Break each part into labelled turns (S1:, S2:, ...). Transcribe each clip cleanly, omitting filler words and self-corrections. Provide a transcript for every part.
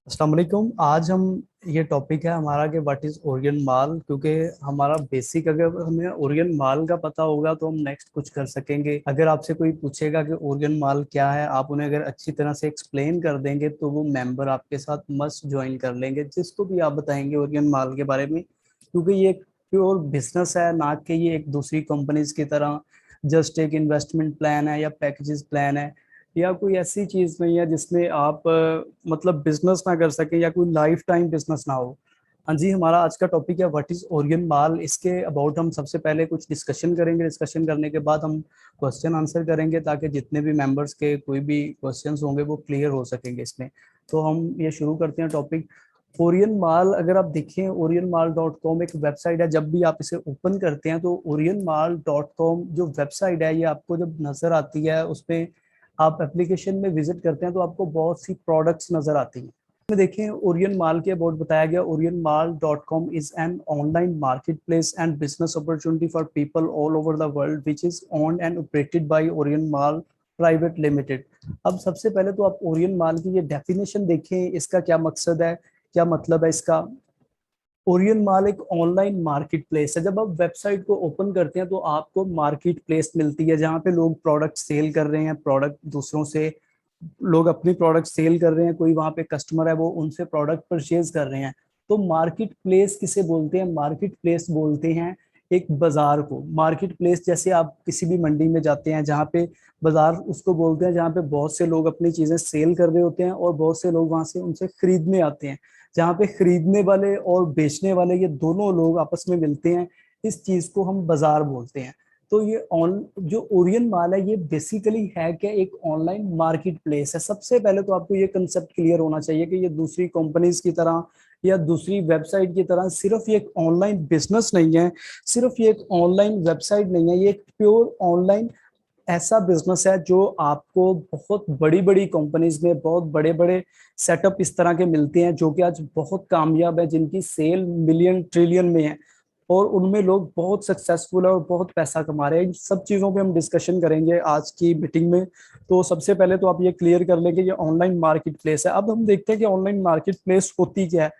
S1: अस्सलाम वालेकुम। आज हम ये टॉपिक है हमारा कि व्हाट इज ओरियन माल, क्योंकि हमारा बेसिक अगर हमें ओरियन माल का पता होगा तो हम नेक्स्ट कुछ कर सकेंगे। अगर आपसे कोई पूछेगा कि ओरियन माल क्या है, आप उन्हें अगर अच्छी तरह से एक्सप्लेन कर देंगे तो वो मेंबर आपके साथ मस्ट ज्वाइन कर लेंगे, जिसको भी आप बताएंगे ओरियन माल के बारे में। क्योंकि ये एक प्योर बिजनेस है, ना कि ये एक दूसरी कंपनीज की तरह जस्ट एक इन्वेस्टमेंट प्लान है या पैकेजेस प्लान है, या कोई ऐसी चीज नहीं है जिसमें आप मतलब बिजनेस ना कर सके या कोई लाइफ टाइम बिजनेस ना हो। हाँ जी, हमारा आज का टॉपिक है व्हाट इज ओरियन माल। इसके अबाउट हम सबसे पहले कुछ डिस्कशन करेंगे। डिस्कशन करने के बाद हम क्वेश्चन आंसर करेंगे, ताकि जितने भी मेंबर्स के कोई भी क्वेश्चंस होंगे वो क्लियर हो सकेंगे इसमें। तो हम ये शुरू करते हैं टॉपिक। ओरियन माल, अगर आप देखें ओरियन माल डॉट कॉम एक वेबसाइट है। जब भी आप इसे ओपन करते हैं तो ओरियन माल डॉट कॉम जो वेबसाइट है, ये आपको जब नजर आती है, उसपे आप एप्लीकेशन में विजिट करते हैं तो आपको बहुत सी प्रोडक्ट्स नजर आती हैं। में देखें ओरियन माल के अबाउट बताया गया, Orion mall dot com is an online market place and business opportunity for people all over the world which is owned and operated by Orion mall private limited. अब सबसे पहले तो आप ओरियन माल की ये डेफिनेशन देखें, इसका क्या मकसद है, क्या मतलब है इसका। ओरियन माल एक ऑनलाइन मार्केट प्लेस है। जब आप वेबसाइट को ओपन करते हैं तो आपको मार्केट प्लेस मिलती है, जहाँ पे लोग प्रोडक्ट सेल कर रहे हैं, प्रोडक्ट दूसरों से, लोग अपनी प्रोडक्ट सेल कर रहे हैं, कोई वहां पे कस्टमर है वो उनसे प्रोडक्ट परचेज कर रहे हैं। तो मार्केट प्लेस किसे बोलते हैं? मार्केट प्लेस बोलते हैं एक बाजार को। मार्केट प्लेस जैसे आप किसी भी मंडी में जाते हैं, जहाँ पे बाजार उसको बोलते हैं जहाँ पे बहुत से लोग अपनी चीजें सेल कर रहे होते हैं और बहुत से लोग वहां से उनसे खरीदने आते हैं। जहाँ पे खरीदने वाले और बेचने वाले ये दोनों लोग आपस में मिलते हैं, इस चीज को हम बाजार बोलते हैं। तो ये ऑन जो ओरियन माल है, ये बेसिकली है क्या, एक ऑनलाइन मार्केट प्लेस है। सबसे पहले तो आपको ये कंसेप्ट क्लियर होना चाहिए कि ये दूसरी कंपनीज की तरह या दूसरी वेबसाइट की तरह सिर्फ ये एक ऑनलाइन बिजनेस नहीं है, सिर्फ ये एक ऑनलाइन वेबसाइट नहीं है, ये एक प्योर ऑनलाइन ऐसा बिजनेस है जो आपको बहुत बड़ी बड़ी कंपनीज में बहुत बड़े बड़े सेटअप इस तरह के मिलते हैं, जो कि आज बहुत कामयाब है, जिनकी सेल मिलियन ट्रिलियन में है और उनमें लोग बहुत सक्सेसफुल है और बहुत पैसा कमा रहे हैं। इन सब चीज़ों पे हम डिस्कशन करेंगे आज की मीटिंग में। तो सबसे पहले तो आप ये क्लियर कर लेंगे ये ऑनलाइन मार्केट प्लेस है। अब हम देखते हैं कि ऑनलाइन मार्केट प्लेस होती क्या है।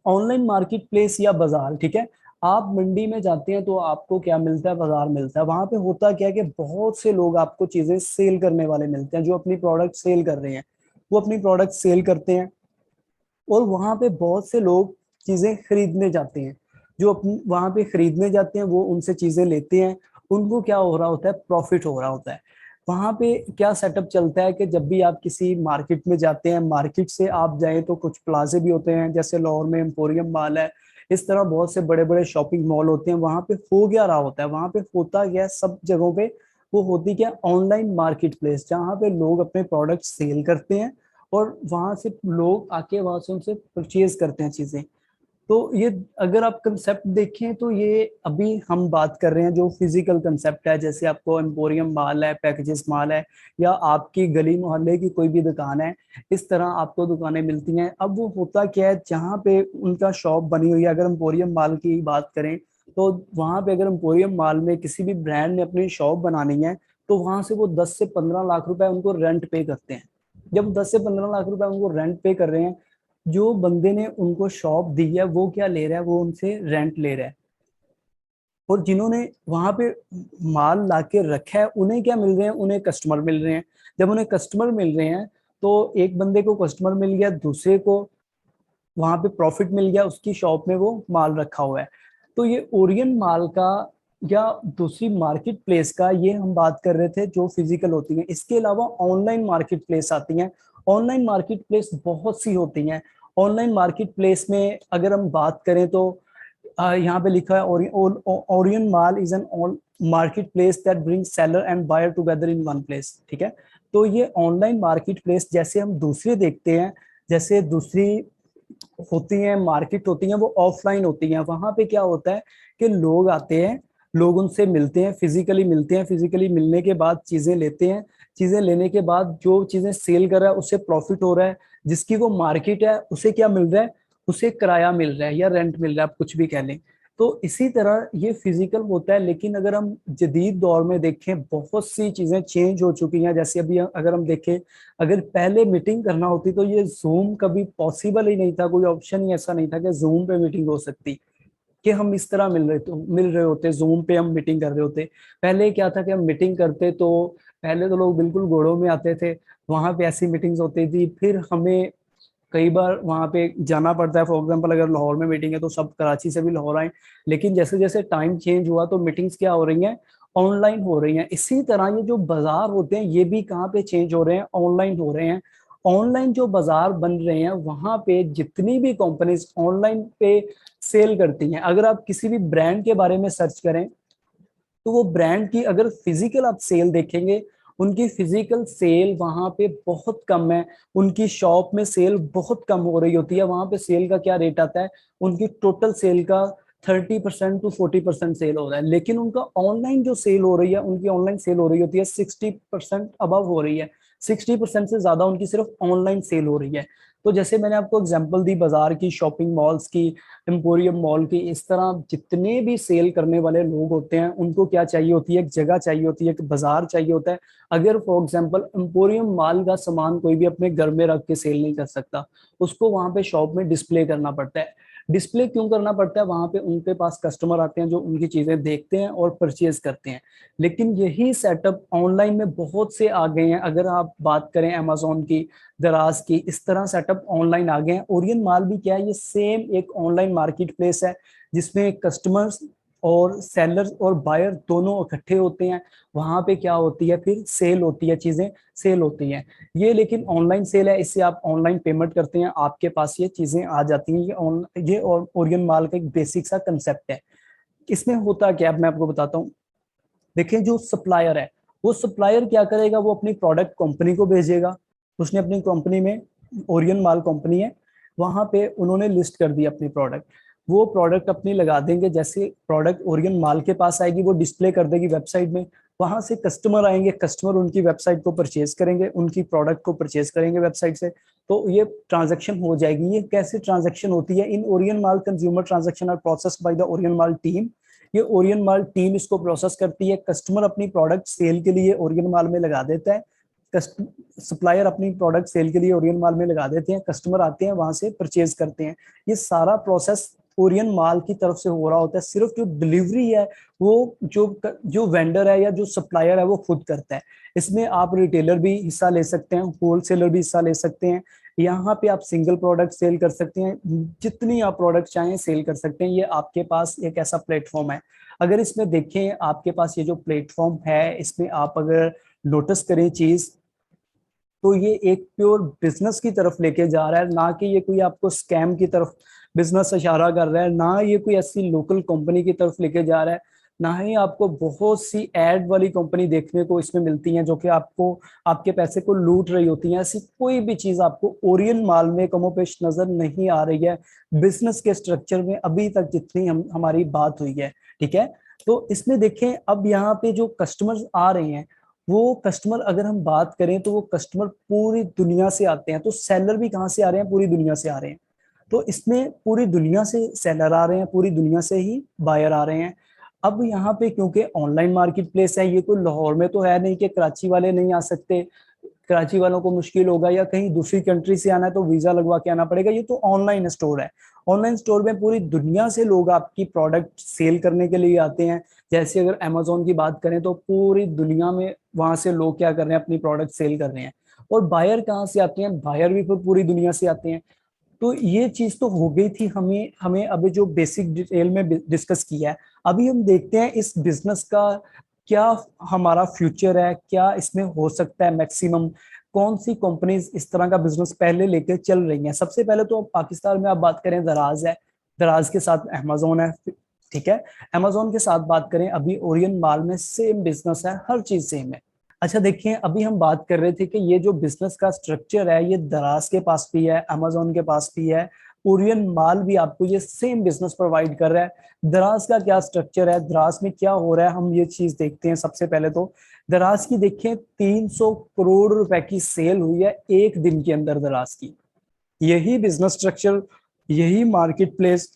S1: ऑनलाइन मार्केट प्लेस या बाजार, ठीक है। आप मंडी में जाते हैं तो आपको क्या मिलता है? बाजार मिलता है। वहां पे होता क्या है कि बहुत से लोग आपको चीजें सेल करने वाले मिलते हैं, जो अपनी प्रोडक्ट सेल कर रहे हैं। वो अपनी प्रोडक्ट सेल करते हैं और वहां पे बहुत से लोग चीजें खरीदने जाते हैं। जो अपनी वहां पे खरीदने जाते हैं वो उनसे चीजें लेते हैं। उनको क्या हो रहा होता है? प्रॉफिट हो रहा होता है। वहां पे क्या सेटअप चलता है कि जब भी आप किसी मार्केट में जाते हैं, मार्केट से आप जाएं तो कुछ प्लाजे भी होते हैं, जैसे लाहौर में एम्पोरियम मॉल है, इस तरह बहुत से बड़े बड़े शॉपिंग मॉल होते हैं। वहां पे हो क्या रहा होता है? वहां पे होता क्या है सब जगहों पे? वो होती क्या? ऑनलाइन मार्केट प्लेस, जहाँ पे लोग अपने प्रोडक्ट सेल करते हैं और वहां से लोग आके वहां से उनसे परचेज करते हैं चीजें। तो ये अगर आप कंसेप्ट देखें तो ये अभी हम बात कर रहे हैं जो फिजिकल कंसेप्ट है, जैसे आपको एम्पोरियम माल है, पैकेजेस माल है, या आपकी गली मोहल्ले की कोई भी दुकान है, इस तरह आपको दुकानें मिलती हैं। अब वो होता क्या है, जहाँ पे उनका शॉप बनी हुई है, अगर एम्पोरियम माल की बात करें तो वहां पे अगर एम्पोरियम माल में किसी भी ब्रांड ने अपनी शॉप बनानी है तो वहां से वो 10 से 15 लाख रुपए उनको रेंट पे करते हैं। जब 10 से 15 लाख रुपए उनको रेंट पे कर रहे हैं, जो बंदे ने उनको शॉप दी है वो क्या ले रहा है? वो उनसे रेंट ले रहा है। और जिन्होंने वहां पे माल लाके रखा है उन्हें क्या मिल रहे हैं? उन्हें कस्टमर मिल रहे हैं। जब उन्हें कस्टमर मिल रहे हैं तो एक बंदे को कस्टमर मिल गया, दूसरे को वहां पे प्रॉफिट मिल गया, उसकी शॉप में वो माल रखा हुआ है। तो ये ओरियन माल का या दूसरी मार्केट प्लेस का ये हम बात कर रहे थे जो फिजिकल होती हैं। इसके अलावा ऑनलाइन मार्केट प्लेस आती हैं। ऑनलाइन मार्केट प्लेस बहुत सी होती हैं। ऑनलाइन मार्केट प्लेस में अगर हम बात करें तो यहाँ पे लिखा है Orion mall is an market place that bring seller and buyer together in one place, ठीक है। तो ये ऑनलाइन मार्केट प्लेस जैसे हम दूसरे देखते हैं, जैसे दूसरी होती हैं मार्केट होती हैं, वो ऑफलाइन होती हैं। वहां पे क्या होता है कि लोग आते हैं, लोग उनसे मिलते हैं, फिजिकली मिलते हैं, फिजिकली मिलने के बाद चीजें लेते हैं। चीजें लेने के बाद जो चीजें सेल कर रहा है उससे प्रॉफिट हो रहा है। जिसकी वो मार्केट है उसे क्या मिल रहा है? उसे किराया मिल रहा है या रेंट मिल रहा है, आप कुछ भी कह लें। तो इसी तरह ये फिजिकल होता है, लेकिन अगर हम जदीद दौर में देखें बहुत सी चीजें चेंज हो चुकी हैं। जैसे अभी अगर हम देखें, अगर पहले मीटिंग करना होती तो ये जूम कभी पॉसिबल ही नहीं था, कोई ऑप्शन ही ऐसा नहीं था कि जूम पे मीटिंग हो सकती, कि हम इस तरह मिल रहे होते, जूम पे हम मीटिंग कर रहे होते। पहले क्या था कि हम मीटिंग करते तो पहले तो लोग बिल्कुल घोड़ों में आते थे, वहां पे ऐसी मीटिंग्स होती थी, फिर हमें कई बार वहां पे जाना पड़ता है। फॉर एग्जांपल अगर लाहौर में मीटिंग है तो सब कराची से भी लाहौर आए, लेकिन जैसे जैसे टाइम चेंज हुआ तो मीटिंग्स क्या हो रही हैं, ऑनलाइन हो रही हैं। इसी तरह ये जो बाजार होते हैं ये भी कहाँ पे चेंज हो रहे हैं, ऑनलाइन हो रहे हैं। ऑनलाइन जो बाजार बन रहे हैं वहां पे जितनी भी कंपनीज ऑनलाइन पे सेल करती हैं, अगर आप किसी भी ब्रांड के बारे में सर्च करें तो वो ब्रांड की अगर फिजिकल आप सेल देखेंगे, उनकी फिजिकल सेल वहां पे बहुत कम है। उनकी शॉप में सेल बहुत कम हो रही होती है। वहां पे सेल का क्या रेट आता है, उनकी टोटल सेल का 30% टू 40% सेल हो रहा है, लेकिन उनका ऑनलाइन जो सेल हो रही है, उनकी ऑनलाइन सेल हो रही होती है 60% अबव हो रही है। 60% से ज्यादा उनकी सिर्फ ऑनलाइन सेल हो रही है। तो जैसे मैंने आपको एग्जांपल दी बाजार की, शॉपिंग मॉल्स की, एम्पोरियम मॉल की, इस तरह जितने भी सेल करने वाले लोग होते हैं उनको क्या चाहिए होती है, एक जगह चाहिए होती है, एक बाजार चाहिए होता है। अगर फॉर एग्जांपल एम्पोरियम मॉल का सामान कोई भी अपने घर में रख के सेल नहीं कर सकता, उसको वहां पे शॉप में डिस्प्ले करना पड़ता है। डिस्प्ले क्यों करना पड़ता है, वहां पे उनके पास कस्टमर आते हैं जो उनकी चीजें देखते हैं और परचेज करते हैं। लेकिन यही सेटअप ऑनलाइन में बहुत से आ गए हैं। अगर आप बात करें अमेजोन की, दराज की, इस तरह सेटअप ऑनलाइन आ गए हैं। ओरियन माल भी क्या है, ये सेम एक ऑनलाइन मार्केट प्लेस है जिसमें कस्टमर्स और सेलर्स और बायर दोनों इकट्ठे होते हैं। वहां पे क्या होती है, फिर सेल होती है, चीजें सेल होती हैं। ये लेकिन ऑनलाइन सेल है, इससे आप ऑनलाइन पेमेंट करते हैं, आपके पास ये चीजें आ जाती हैं। ये ओरियन माल का एक बेसिक सा कंसेप्ट है। इसमें होता क्या है, मैं आपको बताता हूँ। देखिए जो सप्लायर है, वो सप्लायर क्या करेगा, वो अपनी प्रोडक्ट कंपनी को भेजेगा। उसने अपनी कंपनी में, ओरियन माल कंपनी है, वहां पे उन्होंने लिस्ट कर दी अपनी प्रोडक्ट। वो प्रोडक्ट अपनी लगा देंगे। जैसे प्रोडक्ट ओरियन माल के पास आएगी, वो डिस्प्ले कर देगी वेबसाइट में। वहां से कस्टमर आएंगे, कस्टमर उनकी वेबसाइट को परचेज करेंगे, उनकी प्रोडक्ट को परचेज करेंगे वेबसाइट से। तो ये ट्रांजैक्शन हो जाएगी। ये कैसे ट्रांजैक्शन होती है, in Orion mall consumer transaction are processed by the Orion mall team. ये ओरियन माल टीम इसको प्रोसेस करती है। कस्टमर अपनी प्रोडक्ट सेल के लिए ओरियन माल में लगा देता है। सप्लायर अपनी प्रोडक्ट सेल के लिए ओरियन माल में लगा देते हैं, कस्टमर आते हैं वहां से परचेज करते हैं। ये सारा प्रोसेस ओरियन माल की तरफ से हो रहा होता है। सिर्फ जो डिलीवरी है वो जो जो वेंडर है या जो सप्लायर है वो खुद करता है। इसमें आप रिटेलर भी हिस्सा ले सकते हैं, होलसेलर भी हिस्सा ले सकते हैं। यहाँ पे आप सिंगल प्रोडक्ट सेल कर सकते हैं, जितनी आप प्रोडक्ट चाहें सेल कर सकते हैं। ये आपके पास एक ऐसा प्लेटफॉर्म है। अगर इसमें देखें, आपके पास ये जो प्लेटफॉर्म है, इसमें आप अगर नोटिस करें चीज, तो ये एक प्योर बिजनेस की तरफ लेके जा रहा है, ना कि ये कोई आपको स्कैम की तरफ बिजनेस इशारा कर रहा है, ना ये कोई ऐसी लोकल कंपनी की तरफ लेके जा रहा है, ना ही आपको बहुत सी एड वाली कंपनी देखने को इसमें मिलती हैं जो कि आपको आपके पैसे को लूट रही होती हैं। ऐसी कोई भी चीज आपको ओरियन माल में कमोपेश नजर नहीं आ रही है, बिजनेस के स्ट्रक्चर में अभी तक जितनी हमारी बात हुई है। ठीक है, तो इसमें देखें, अब यहाँ पे जो कस्टमर्स आ रहे हैं, वो कस्टमर अगर हम बात करें तो वो कस्टमर पूरी दुनिया से आते हैं। तो सेलर भी कहाँ से आ रहे हैं, पूरी दुनिया से आ रहे हैं। तो इसमें पूरी दुनिया से सेलर आ रहे हैं, पूरी दुनिया से ही बायर आ रहे हैं। अब यहाँ पे क्योंकि ऑनलाइन मार्केट प्लेस है, ये कोई लाहौर में तो है नहीं कि कराची वाले नहीं आ सकते, कराची वालों को मुश्किल होगा, या कहीं दूसरी कंट्री से आना है तो वीजा लगवा के आना पड़ेगा। ये तो ऑनलाइन स्टोर है। ऑनलाइन स्टोर में पूरी दुनिया से लोग आपकी प्रोडक्ट सेल करने के लिए आते हैं। जैसे अगर अमेजोन की बात करें तो पूरी दुनिया में वहां से लोग क्या कर रहे हैं, अपनी प्रोडक्ट सेल कर रहे हैं। और बायर कहाँ से आते हैं, बायर भी फिर पूरी दुनिया से आते हैं। तो ये चीज तो हो गई थी, हमें हमें अभी जो बेसिक डिटेल में डिस्कस किया है। अभी हम देखते हैं इस बिजनेस का क्या हमारा फ्यूचर है, क्या इसमें हो सकता है मैक्सिमम, कौन सी कंपनीज इस तरह का बिजनेस पहले लेके चल रही हैं। सबसे पहले तो पाकिस्तान में आप बात करें, दराज है, दराज के साथ अमेजोन है। ठीक है, अमेजोन के साथ बात करें, अभी ओरियन माल में सेम बिजनेस है, हर चीज सेम है। अच्छा देखिए, अभी हम बात कर रहे थे कि ये जो बिजनेस का स्ट्रक्चर है, ये दराज के पास भी है, अमेजोन के पास भी है, ओरियन माल भी आपको ये सेम बिजनेस प्रोवाइड कर रहा है। दराज का क्या स्ट्रक्चर है, दराज में क्या हो रहा है, हम ये चीज देखते हैं। सबसे पहले तो दराज की देखें, 300 करोड़ रुपए की सेल हुई है एक दिन के अंदर दराज की। यही बिजनेस स्ट्रक्चर, यही market place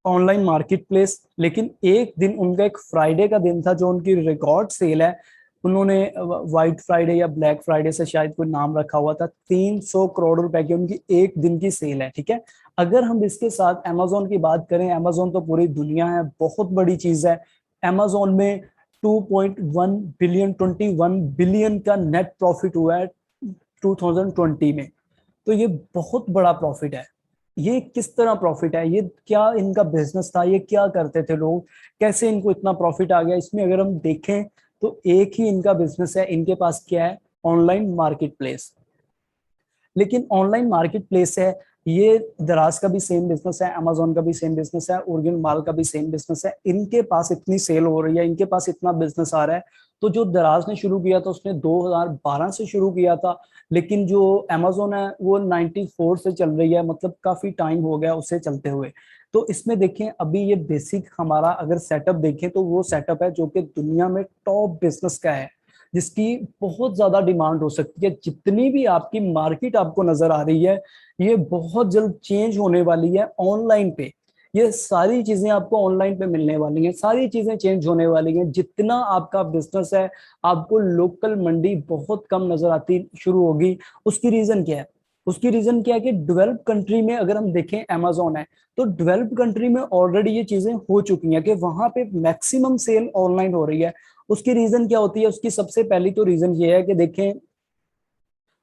S1: online market place, लेकिन एक दिन उनका एक फ्राइडे का दिन था जो उनकी रिकॉर्ड सेल है, उन्होंने व्हाइट फ्राइडे या ब्लैक फ्राइडे से शायद कोई नाम रखा हुआ था, 300 करोड़ रुपए की उनकी एक दिन की सेल है। ठीक है, अगर हम इसके साथ अमेजोन की बात करें, अमेजोन तो पूरी दुनिया है, बहुत बड़ी चीज है। अमेजोन में 2.1 बिलियन 21 बिलियन का नेट प्रॉफिट हुआ है 2020 में। तो ये बहुत बड़ा प्रॉफिट है। ये किस तरह प्रॉफिट है, ये क्या इनका बिजनेस था, ये क्या करते थे लोग, कैसे इनको इतना प्रॉफिट आ गया? इसमें अगर हम देखें तो एक ही इनका बिजनेस है, इनके पास क्या है? Online market place. लेकिन ऑनलाइन मार्केट प्लेस है, ये दराज का भी सेम बिजनेस है, अमेजोन का भी सेम बिजनेस है, ओरियन माल का भी सेम बिजनेस है। इनके पास इतनी सेल हो रही है, इनके पास इतना बिजनेस आ रहा है। तो जो दराज ने शुरू किया था उसने 2012 से शुरू किया था, लेकिन जो अमेजोन है वो 94 से चल रही है, मतलब काफी टाइम हो गया उससे चलते हुए। तो इसमें देखें, अभी ये बेसिक हमारा अगर सेटअप देखें तो वो सेटअप है जो कि दुनिया में टॉप बिजनेस का है, जिसकी बहुत ज्यादा डिमांड हो सकती है। जितनी भी आपकी मार्केट आपको नजर आ रही है, ये बहुत जल्द चेंज होने वाली है ऑनलाइन पे। ये सारी चीजें आपको ऑनलाइन पे मिलने वाली हैं, सारी चीजें चेंज होने वाली हैं। जितना आपका बिजनेस है, आपको लोकल मंडी बहुत कम नजर आती शुरू होगी। उसकी रीजन क्या है? उसकी रीजन क्या है कि डेवलप कंट्री में अगर हम देखें अमेजोन है, तो डेवलप कंट्री में ऑलरेडी ये चीजें हो चुकी हैं कि वहां पे मैक्सिमम सेल ऑनलाइन हो रही है। उसकी रीजन क्या होती है? उसकी सबसे पहली तो रीजन ये है कि देखें,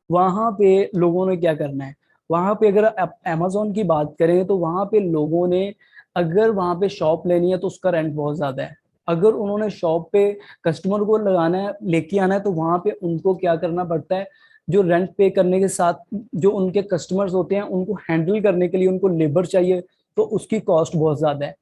S1: वहां पे लोगों ने क्या करना है। वहां पे अगर आप अमेजोन की बात करें तो वहां पे लोगों ने अगर वहां पे शॉप लेनी है तो उसका रेंट बहुत ज्यादा है। अगर उन्होंने शॉप पे कस्टमर को लगाना है, लेके आना है, तो वहां पे उनको क्या करना पड़ता है? जो रेंट पे करने के साथ जो उनके कस्टमर्स होते हैं उनको हैंडल करने के लिए उनको लेबर चाहिए, तो उसकी कॉस्ट बहुत ज्यादा है।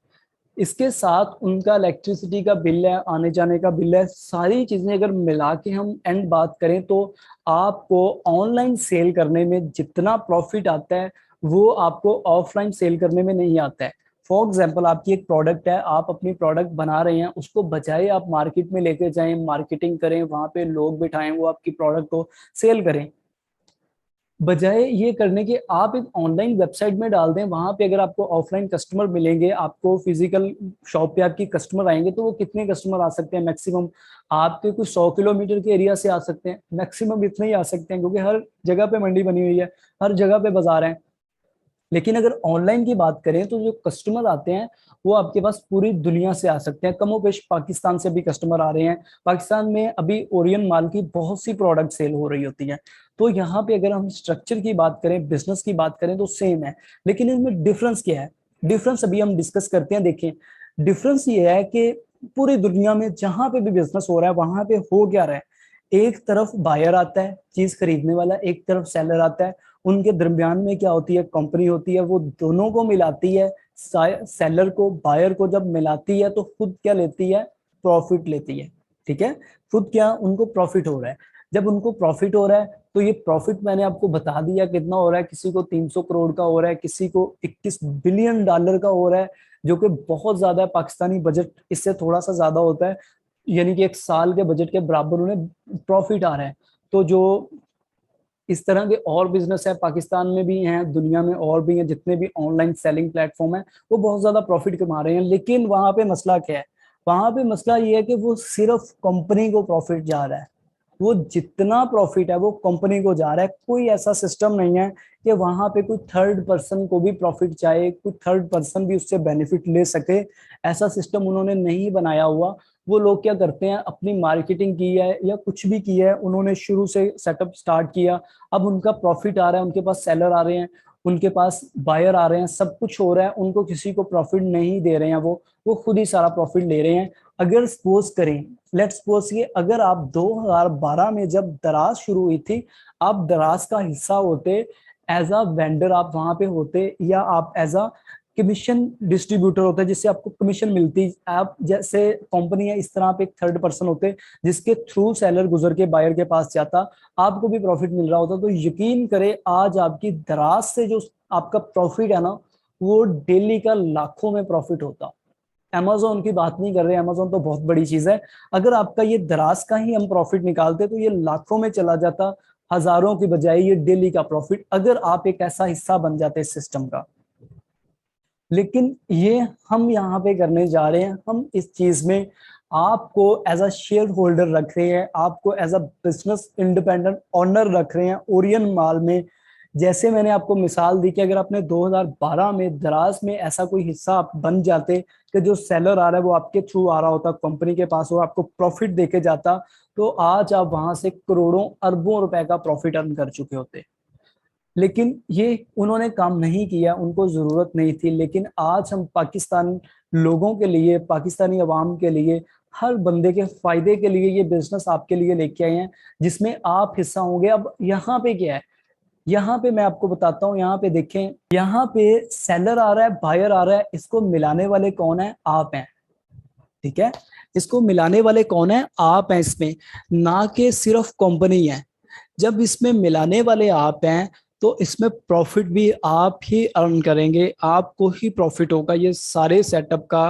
S1: इसके साथ उनका इलेक्ट्रिसिटी का बिल है, आने जाने का बिल है, सारी चीजें अगर मिला के हम एंड बात करें तो आपको ऑनलाइन सेल करने में जितना प्रॉफिट आता है वो आपको ऑफलाइन सेल करने में नहीं आता है। फॉर एग्जाम्पल, आपकी एक प्रोडक्ट है, आप अपनी प्रोडक्ट बना रहे हैं, उसको बजाय आप मार्केट में लेके जाएं, मार्केटिंग करें, वहां पे लोग बिठाएं, वो आपकी प्रोडक्ट को सेल करें, बजाय ये करने के आप एक ऑनलाइन वेबसाइट में डाल दें, वहां पे अगर आपको ऑफलाइन कस्टमर मिलेंगे, आपको फिजिकल शॉप पे आपकी कस्टमर आएंगे, तो वो कितने कस्टमर आ सकते हैं? मैक्सिमम आपके कुछ 100 किलोमीटर के एरिया से आ सकते हैं, मैक्सिमम इतने ही आ सकते हैं, क्योंकि हर जगह पे मंडी बनी हुई है, हर जगह पे बाजार है। लेकिन अगर ऑनलाइन की बात करें तो जो कस्टमर आते हैं वो आपके पास पूरी दुनिया से आ सकते हैं। कमोबेश पाकिस्तान से भी कस्टमर आ रहे हैं। पाकिस्तान में अभी ओरियन माल की बहुत सी प्रोडक्ट सेल हो रही होती हैं। तो यहाँ पे अगर हम स्ट्रक्चर की बात करें, बिजनेस की बात करें, तो सेम है, लेकिन इसमें डिफरेंस क्या है? डिफरेंस अभी हम डिस्कस करते हैं। देखें, डिफरेंस ये है कि पूरी दुनिया में जहां पे भी बिजनेस हो रहा है वहां पे हो क्या रहा है? एक तरफ बायर आता है, चीज खरीदने वाला, एक तरफ सेलर आता है। उनके दरमियान में क्या होती है? कंपनी होती है, वो दोनों को मिलाती है। सेलर को, बायर को जब मिलाती है तो खुद क्या लेती है? प्रॉफिट लेती है। ठीक है, खुद क्या उनको प्रॉफिट हो रहा है। जब उनको प्रॉफिट हो रहा है तो ये प्रॉफिट मैंने आपको बता दिया कितना हो रहा है। किसी को 300 करोड़ का हो रहा है, किसी को 21 बिलियन डॉलर का हो रहा है, जो कि बहुत ज्यादा है। पाकिस्तानी बजट इससे थोड़ा सा ज्यादा होता है, यानी कि एक साल के बजट के बराबर उन्हें प्रॉफिट आ रहा है। तो जो इस तरह के और बिजनेस है पाकिस्तान में भी हैं, दुनिया में और भी हैं, जितने भी ऑनलाइन सेलिंग प्लेटफॉर्म है वो बहुत ज्यादा प्रॉफिट कमा रहे हैं। लेकिन वहां पे मसला क्या है? वहां पे मसला ये है कि वो सिर्फ कंपनी को प्रॉफिट जा रहा है। वो जितना प्रॉफिट है वो कंपनी को जा रहा है। कोई ऐसा सिस्टम नहीं है कि वहां पे कोई थर्ड पर्सन को भी प्रॉफिट जाए, कोई थर्ड पर्सन भी उससे बेनिफिट ले सके। ऐसा सिस्टम उन्होंने नहीं बनाया हुआ। वो लोग क्या करते हैं, अपनी मार्केटिंग की है या कुछ भी किया है, उन्होंने शुरू से सेटअप स्टार्ट किया, अब उनका प्रॉफिट आ रहा है, उनके पास सेलर आ रहे हैं, उनके पास बायर आ रहे हैं, सब कुछ हो रहा है, उनको किसी को प्रॉफिट नहीं दे रहे हैं। वो खुद ही सारा प्रॉफिट ले रहे हैं। अगर सपोज करें, लेट्स सपोज कि अगर आप 2012 में जब दराज शुरू हुई थी, आप दराज का हिस्सा होते, एज अ वेंडर आप वहां पे होते, या आप एज अ कमीशन डिस्ट्रीब्यूटर होते जिससे आपको कमीशन मिलती, आप जैसे कंपनी है इस तरह आप एक थर्ड पर्सन होते जिसके थ्रू सेलर गुजर के बायर के पास जाता, आपको भी प्रॉफिट मिल रहा होता। तो यकीन करें, आज आपकी दराज से जो आपका प्रॉफिट है ना, वो डेली का लाखों में प्रॉफिट होता। अमेजोन की बात नहीं कर रहे, अमेजोन तो बहुत बड़ी चीज है। अगर आपका ये दराज का ही हम प्रॉफिट निकालते तो ये लाखों में चला जाता, हजारों की बजाय ये डेली का प्रॉफिट, अगर आप एक ऐसा हिस्सा बन जाते इस सिस्टम का। लेकिन ये हम यहाँ पे करने जा रहे हैं, हम इस चीज में आपको एज अ शेयर होल्डर रख रहे हैं, आपको as a business independent owner रख रहे हैं ओरियन माल में। जैसे मैंने आपको मिसाल दी कि अगर आपने 2012 में दराज में ऐसा कोई हिस्सा आप बन जाते कि जो सेलर आ रहा है वो आपके थ्रू आ रहा होता, कंपनी के पास, वो आपको प्रॉफिट देके जाता, तो आज आप वहां से करोड़ों अरबों रुपए का प्रॉफिट अर्न कर चुके होते। लेकिन ये उन्होंने काम नहीं किया, उनको जरूरत नहीं थी। लेकिन आज हम पाकिस्तान लोगों के लिए, पाकिस्तानी अवाम के लिए, हर बंदे के फायदे के लिए ये बिजनेस आपके लिए लेके आए हैं, जिसमें आप हिस्सा होंगे। अब यहाँ पे क्या है, यहाँ पे मैं आपको बताता हूँ। यहाँ पे देखें, यहाँ पे सेलर आ रहा है, बायर आ रहा है, इसको मिलाने वाले कौन है? आप हैं। ठीक है, इसको मिलाने वाले कौन है? आप हैं इसमें, ना कि सिर्फ कंपनी है। जब इसमें मिलाने वाले आप हैं तो इसमें प्रॉफिट भी आप ही अर्न करेंगे, आपको ही प्रॉफिट होगा ये सारे सेटअप का।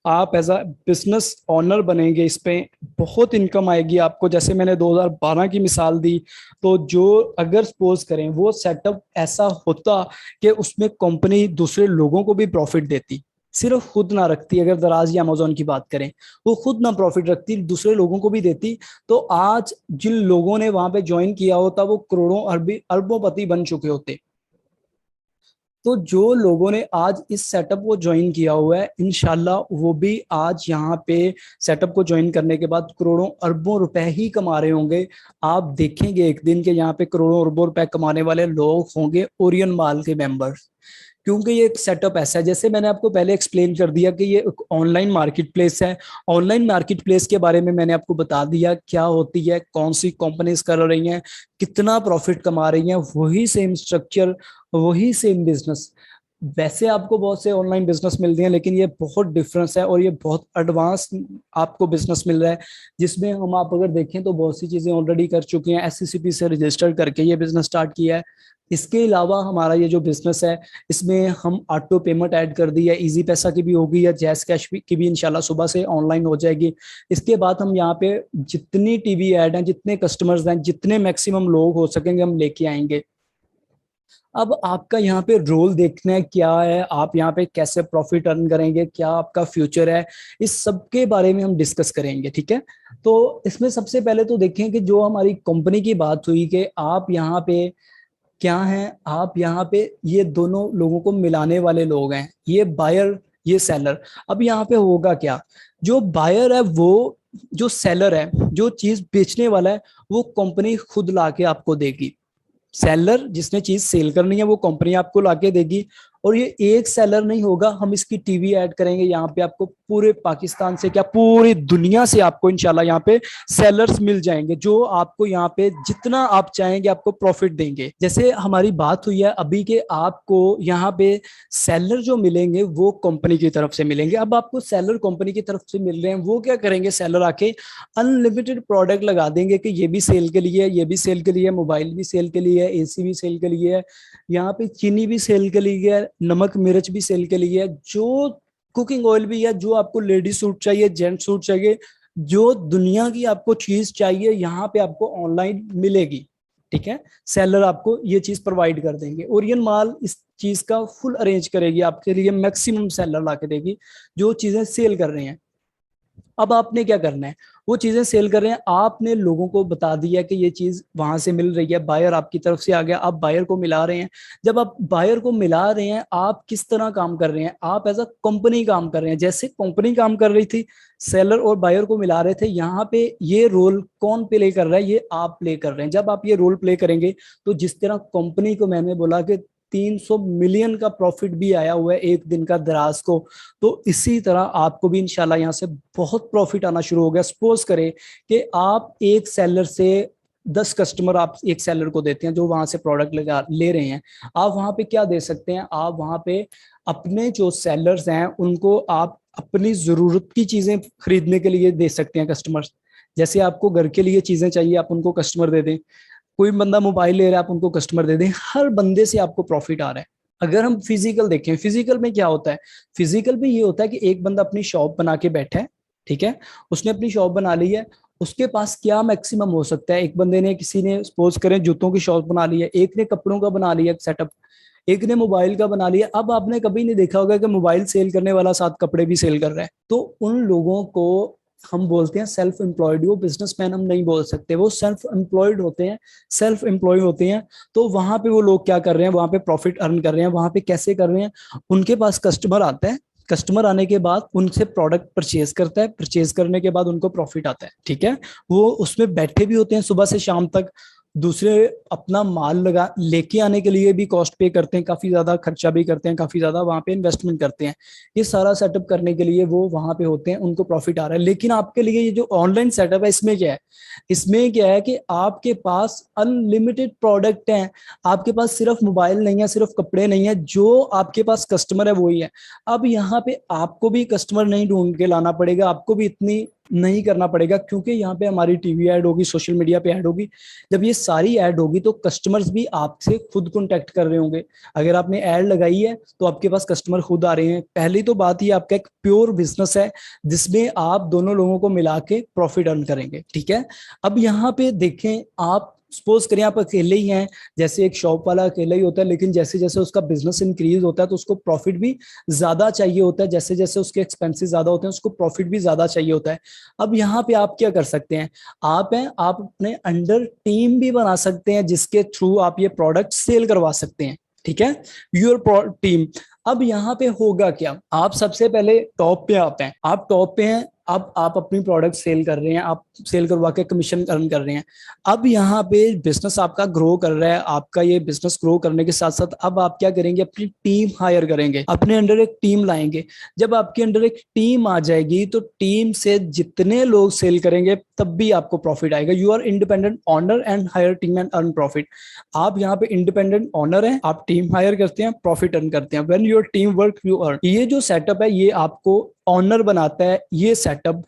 S1: आप एज अ बिजनेस ओनर बनेंगे, इस पे बहुत इनकम आएगी आपको। जैसे मैंने 2012 की मिसाल दी, तो जो अगर सपोज करें वो सेटअप ऐसा होता कि उसमें कंपनी दूसरे लोगों को भी प्रॉफिट देती, सिर्फ खुद ना रखती, अगर दराज या अमेजोन की बात करें, वो खुद ना प्रॉफिट रखती, दूसरे लोगों को भी देती, तो आज जिन लोगों ने वहां पे ज्वाइन किया होता वो करोड़ों अरबोंपति बन चुके होते। तो जो लोगों ने आज इस सेटअप को ज्वाइन किया हुआ है, इंशाल्लाह वो भी आज यहाँ पे सेटअप को ज्वाइन करने के बाद करोड़ों अरबों रुपए ही कमा रहे होंगे। आप देखेंगे एक दिन के यहाँ पे करोड़ों अरबों रुपए कमाने वाले लोग होंगे ओरियन माल के मेंबर्स। क्योंकि ये एक सेटअप ऐसा है, जैसे मैंने आपको पहले एक्सप्लेन कर दिया कि ये एक ऑनलाइन मार्केट प्लेस है। ऑनलाइन मार्केट प्लेस के बारे में मैंने आपको बता दिया क्या होती है, कौन सी कंपनीज कर रही हैं, कितना प्रॉफिट कमा रही हैं। वही सेम स्ट्रक्चर, वही सेम बिजनेस। वैसे आपको बहुत से ऑनलाइन बिजनेस मिलते हैं, लेकिन ये बहुत डिफरेंस है और ये बहुत एडवांस आपको बिजनेस मिल रहा है, जिसमें हम आप अगर देखें तो बहुत सी चीजें ऑलरेडी कर चुके हैं। एससीसीपी से रजिस्टर करके ये बिजनेस स्टार्ट किया है। इसके अलावा हमारा ये जो बिजनेस है, इसमें हम ऑटो पेमेंट ऐड कर दी है, इजी पैसा की भी होगी या जैस कैश की भी इंशाल्लाह सुबह से ऑनलाइन हो जाएगी। इसके बाद हम यहाँ पे जितनी टीवी ऐड हैं, जितने कस्टमर्स हैं, जितने मैक्सिमम लोग हो सकेंगे हम लेके आएंगे। अब आपका यहाँ पे रोल देखना है क्या है, आप यहाँ पे कैसे प्रॉफिट अर्न करेंगे, क्या आपका फ्यूचर है, इस सब के बारे में हम डिस्कस करेंगे। ठीक है, तो इसमें सबसे पहले तो देखें कि जो हमारी कंपनी की बात हुई कि आप यहाँ पे क्या हैं, आप यहाँ पे ये दोनों लोगों को मिलाने वाले लोग हैं, ये बायर, ये सेलर। अब यहाँ पे होगा क्या, जो बायर है वो, जो सेलर है, जो चीज बेचने वाला है, वो कंपनी खुद लाके आपको देगी। सेलर जिसने चीज सेल करनी है वो कंपनी आपको लाके देगी। और ये एक सेलर नहीं होगा, हम इसकी टीवी ऐड करेंगे यहाँ पे, आपको पूरे पाकिस्तान से क्या पूरी दुनिया से आपको इंशाल्लाह यहाँ पे सेलर्स मिल जाएंगे, जो आपको यहाँ पे जितना आप चाहेंगे आपको प्रॉफिट देंगे। जैसे हमारी बात हुई है अभी के, आपको यहाँ पे सेलर जो मिलेंगे वो कंपनी की तरफ से मिलेंगे। अब आपको सेलर कंपनी की तरफ से मिल रहे हैं, वो क्या करेंगे, सेलर आके अनलिमिटेड प्रोडक्ट लगा देंगे कि ये भी सेल के लिए है, ये भी सेल के लिए है, मोबाइल भी सेल के लिए है, एसी भी सेल के लिए है, यहाँ पे चीनी भी सेल के लिए है, नमक मिर्च भी सेल के लिए है, जो कुकिंग ऑयल भी है, जो आपको लेडी सूट चाहिए, जेंट सूट चाहिए, जो दुनिया की आपको चीज चाहिए यहाँ पे आपको ऑनलाइन मिलेगी। ठीक है, सेलर आपको ये चीज प्रोवाइड कर देंगे, ओरियन माल इस चीज का फुल अरेंज करेगी आपके लिए, मैक्सिमम सेलर ला के देगी जो चीजें सेल कर रहे हैं। अब आपने क्या करना है, वो चीजें सेल कर रहे हैं, आपने लोगों को बता दिया कि ये चीज वहां से मिल रही है, बायर आपकी तरफ से आ गया, आप बायर को मिला रहे हैं। जब आप बायर को मिला रहे हैं, आप किस तरह काम कर रहे हैं, आप एज अ कंपनी काम कर रहे हैं, जैसे कंपनी काम कर रही थी, सेलर और बायर को मिला रहे थे। यहाँ पे ये रोल कौन प्ले कर रहा है, ये आप प्ले कर रहे हैं। जब आप ये रोल प्ले करेंगे तो जिस तरह कंपनी को मैंने बोला कि 300 मिलियन का प्रॉफिट भी आया हुआ है एक दिन का दराज को, तो इसी तरह आपको भी इंशाल्लाह यहाँ से बहुत प्रॉफिट आना शुरू हो गया। सपोज करें कि आप एक सेलर से 10 कस्टमर आप एक सेलर को देते हैं जो वहां से प्रोडक्ट ले रहे हैं, आप वहां पे क्या दे सकते हैं, आप वहां पे अपने जो सेलर्स हैं उनको आप अपनी जरूरत की चीजें खरीदने के लिए दे सकते हैं कस्टमर्स। जैसे आपको घर के लिए चीजें चाहिए, आप उनको कस्टमर दे दें, कोई बंदा मोबाइल ले रहा है आप उनको कस्टमर दे दें, हर बंदे से आपको प्रॉफिट आ रहा है। अगर हम फिजिकल देखें, फिजिकल में क्या होता है, फिजिकल में ये होता है कि एक बंदा अपनी शॉप बना के बैठा है। ठीक है, उसने अपनी शॉप बना ली है, उसके पास क्या मैक्सिमम हो सकता है, एक बंदे ने, किसी ने सपोज करें जूतों की शॉप बना ली है, एक ने कपड़ों का बना लिया सेटअप, एक ने मोबाइल का बना लिया। अब आपने कभी नहीं देखा होगा कि मोबाइल सेल करने वाला साथ कपड़े भी सेल कर रहा है। तो उन लोगों को हम बोलते हैं सेल्फ एम्प्लॉयड। वो बिजनेसमैन हम नहीं बोल सकते, वो सेल्फ एम्प्लॉयड होते हैं, सेल्फ एम्प्लॉय होते हैं। तो वहां पे वो लोग क्या कर रहे हैं, वहां पे प्रॉफिट अर्न कर रहे हैं। वहां पे कैसे कर रहे हैं, उनके पास कस्टमर आता है, कस्टमर आने के बाद उनसे प्रोडक्ट परचेज करता है, परचेज करने के बाद उनको प्रॉफिट आता है, ठीक है। वो उसमें बैठे भी होते हैं सुबह से शाम तक। दूसरे अपना माल लगा लेके आने के लिए भी कॉस्ट पे करते हैं, काफी ज्यादा खर्चा भी करते हैं, काफी ज्यादा वहां पे इन्वेस्टमेंट करते हैं। ये सारा सेटअप करने के लिए वो वहां पे होते हैं, उनको प्रॉफिट आ रहा है। लेकिन आपके लिए ये जो ऑनलाइन सेटअप है, इसमें क्या है, इसमें क्या है कि आपके पास अनलिमिटेड प्रोडक्ट हैं। आपके पास सिर्फ मोबाइल नहीं है, सिर्फ कपड़े नहीं है, जो आपके पास कस्टमर है वही है। अब यहाँ पे आपको भी कस्टमर नहीं ढूंढ के लाना पड़ेगा, आपको भी इतनी नहीं करना पड़ेगा, क्योंकि यहाँ पे हमारी टीवी ऐड होगी, सोशल मीडिया पे ऐड होगी। जब ये सारी ऐड होगी तो कस्टमर्स भी आपसे खुद कांटेक्ट कर रहे होंगे। अगर आपने ऐड लगाई है तो आपके पास कस्टमर खुद आ रहे हैं। पहली तो बात, ये आपका एक प्योर बिजनेस है जिसमें आप दोनों लोगों को मिला के प्रॉफिट अर्न करेंगे, ठीक है। अब यहाँ पे देखें, आप सपोज करें आप अकेले ही हैं, जैसे एक शॉप वाला अकेला ही होता है, लेकिन जैसे जैसे उसका बिजनेस इंक्रीज होता है तो उसको प्रॉफिट भी ज्यादा चाहिए होता है। जैसे जैसे उसके एक्सपेंसेस ज्यादा होते हैं, उसको प्रॉफिट भी ज्यादा चाहिए होता है। अब यहाँ पे आप क्या कर सकते हैं, आप अपने अंडर टीम भी बना सकते हैं, जिसके थ्रू आप ये प्रोडक्ट सेल करवा सकते हैं, ठीक है। Your team. अब यहाँ पे होगा क्या, आप सबसे पहले टॉप पे आते हैं, आप टॉप पे हैं। अब आप अपनी प्रोडक्ट सेल कर रहे हैं, आप सेल करवा के कमीशन अर्न कर रहे हैं। अब यहाँ पे बिजनेस आपका ग्रो कर रहा है। आपका ये बिजनेस ग्रो करने के साथ साथ अब आप क्या करेंगे, अपनी टीम हायर करेंगे, अपने अंडर एक टीम लाएंगे। जब आपके अंडर एक टीम आ जाएगी तो टीम से जितने लोग सेल करेंगे तब भी आपको प्रॉफिट आएगा। You are independent owner and hire team and earn profit. आप यहाँ पे इंडिपेंडेंट ओनर हैं, आप टीम हायर करते हैं, प्रॉफिट अर्न करते हैं। When your team work you earn. ये जो सेटअप है ये आपको ऑनर बनाता है। ये सेटअप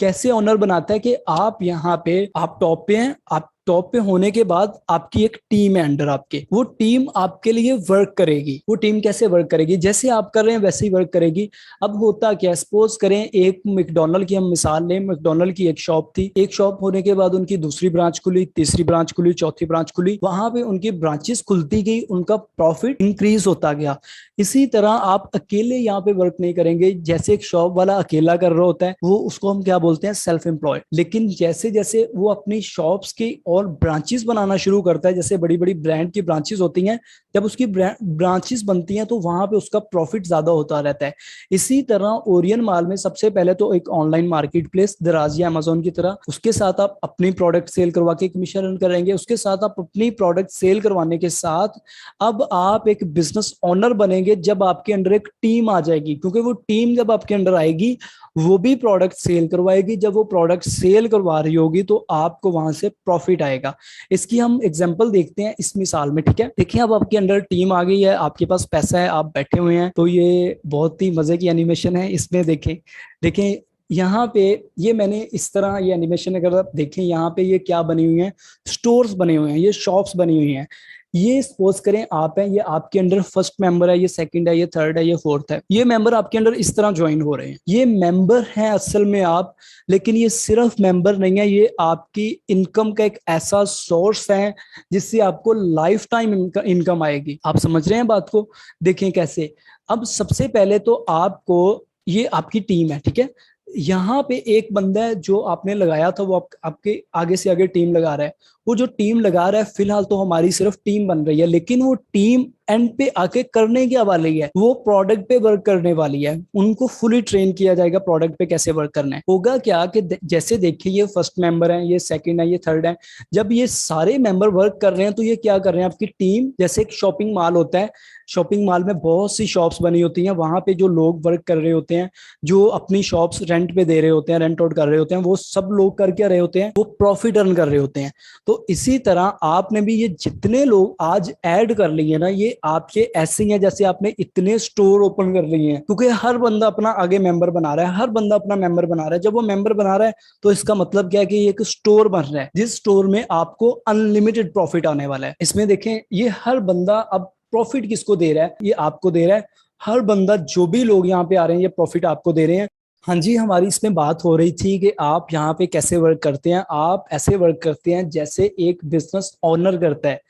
S1: कैसे ऑनर बनाता है कि आप यहाँ पे, आप टॉप पे हैं, आप टॉप पे होने के बाद आपकी एक टीम है अंडर आपके। वो टीम आपके लिए वर्क करेगी। वो टीम कैसे वर्क करेगी, जैसे आप कर रहे हैं वैसे ही वर्क करेगी। अब होता क्या, सपोज करें एक मैकडॉनल्ड की हम मिसाल लें। मैकडॉनल्ड की एक शॉप थी, एक शॉप होने के बाद उनकी दूसरी ब्रांच खुली, तीसरी ब्रांच खुली, चौथी ब्रांच खुली। वहां पे उनकी ब्रांचेस खुलती गई, उनका प्रॉफिट इंक्रीज होता गया। इसी तरह आप अकेले यहाँ पे वर्क नहीं करेंगे। जैसे एक शॉप वाला अकेला कर रहा होता है, वो उसको हम क्या बोलते हैं, सेल्फ एम्प्लॉयड। लेकिन जैसे जैसे वो अपनी शॉप्स की और ब्रांचेस बनाना शुरू करता है, जैसे बड़ी बड़ी ब्रांड की ब्रांचेस होती हैं, जब उसकी ब्रांचेस बनती हैं तो वहां पे उसका प्रॉफिट ज्यादा होता रहता है। इसी तरह ओरियन माल में सबसे पहले तो एक ऑनलाइन मार्केट प्लेस दराज या अमेजोन की तरह, उसके साथ आप अपनी प्रोडक्ट सेल करवा के कमीशन अर्न करेंगे। उसके साथ आप अपनी प्रोडक्ट सेल करवाने के साथ अब आप एक बिजनेस ओनर बनेंगे जब आपके अंडर एक टीम आ जाएगी। क्योंकि वो टीम जब आपके अंडर आएगी वो भी प्रोडक्ट सेल करवाएगी। जब वो प्रोडक्ट सेल करवा रही होगी तो आपको वहां से प्रॉफिट आएगा। इसकी हम एग्जांपल देखते हैं इस मिसाल में, ठीक है। देखिए अब आपके अंडर टीम आ गई है, आपके पास पैसा है, आप बैठे हुए हैं। तो ये बहुत ही मजे की एनिमेशन है। इसमें देखें, देखें यहाँ पे ये मैंने इस तरह ये एनिमेशन अगर आप देखें, यहाँ पे ये क्या बनी हुई है, स्टोर्स बने हुए हैं, ये शॉप्स बनी हुई हैं। ये सपोज करें आप हैं, ये आपके अंडर फर्स्ट मेंबर है, ये सेकंड है, ये थर्ड है, ये फोर्थ है। ये मेंबर आपके अंडर इस तरह ज्वाइन हो रहे हैं। ये मेंबर हैं असल में आप, लेकिन ये सिर्फ मेंबर नहीं है, ये आपकी इनकम का एक ऐसा सोर्स है जिससे आपको लाइफ टाइम इनकम आएगी। आप समझ रहे हैं बात को। देखें कैसे। अब सबसे पहले तो आपको, ये आपकी टीम है, ठीक है। यहाँ पे एक बंदा है जो आपने लगाया था, वो आपके आगे से आगे टीम लगा रहा है। वो जो टीम लगा रहा है, फिलहाल तो हमारी सिर्फ टीम बन रही है, लेकिन वो टीम एंड पे आके करने क्या वाली है, वो प्रोडक्ट पे वर्क करने वाली है। उनको फुली ट्रेन किया जाएगा प्रोडक्ट पे कैसे वर्क करना है। होगा क्या कि जैसे देखिए ये फर्स्ट मेंबर है, ये सेकंड है, ये थर्ड है। जब ये सारे मेंबर वर्क कर रहे हैं तो ये क्या कर रहे हैं, आपकी टीम, जैसे एक शॉपिंग मॉल होता है, शॉपिंग मॉल में बहुत सी शॉप्स बनी होती हैं, वहां पे जो लोग वर्क कर रहे होते हैं, जो अपनी शॉप्स रेंट पे दे रहे होते हैं, रेंट आउट कर रहे होते हैं, वो सब लोग कर क्या रहे होते हैं, वो प्रॉफिट अर्न कर रहे होते हैं। तो इसी तरह आपने भी ये जितने लोग आज ऐड कर लिए ना, ये आपके ऐसे ही हैं जैसे आपने इतने स्टोर ओपन कर लिए हैं। क्योंकि हर बंदा अपना आगे मेंबर बना रहा है, हर बंदा अपना मेंबर बना रहा है। जब वो मेंबर बना रहा है तो इसका मतलब क्या है कि ये एक स्टोर बन रहा है, जिस स्टोर में आपको अनलिमिटेड प्रॉफिट आने वाला है। इसमें देखें, ये हर बंदा अब प्रॉफिट किसको दे रहा है, ये आपको दे रहा है। हर बंदा, जो भी लोग यहाँ पे आ रहे हैं, ये प्रॉफिट आपको दे रहे हैं।
S2: हाँ जी, हमारी इसमें बात हो रही थी कि आप यहाँ पे कैसे वर्क करते हैं। आप ऐसे वर्क करते हैं जैसे एक बिजनेस ओनर करता है।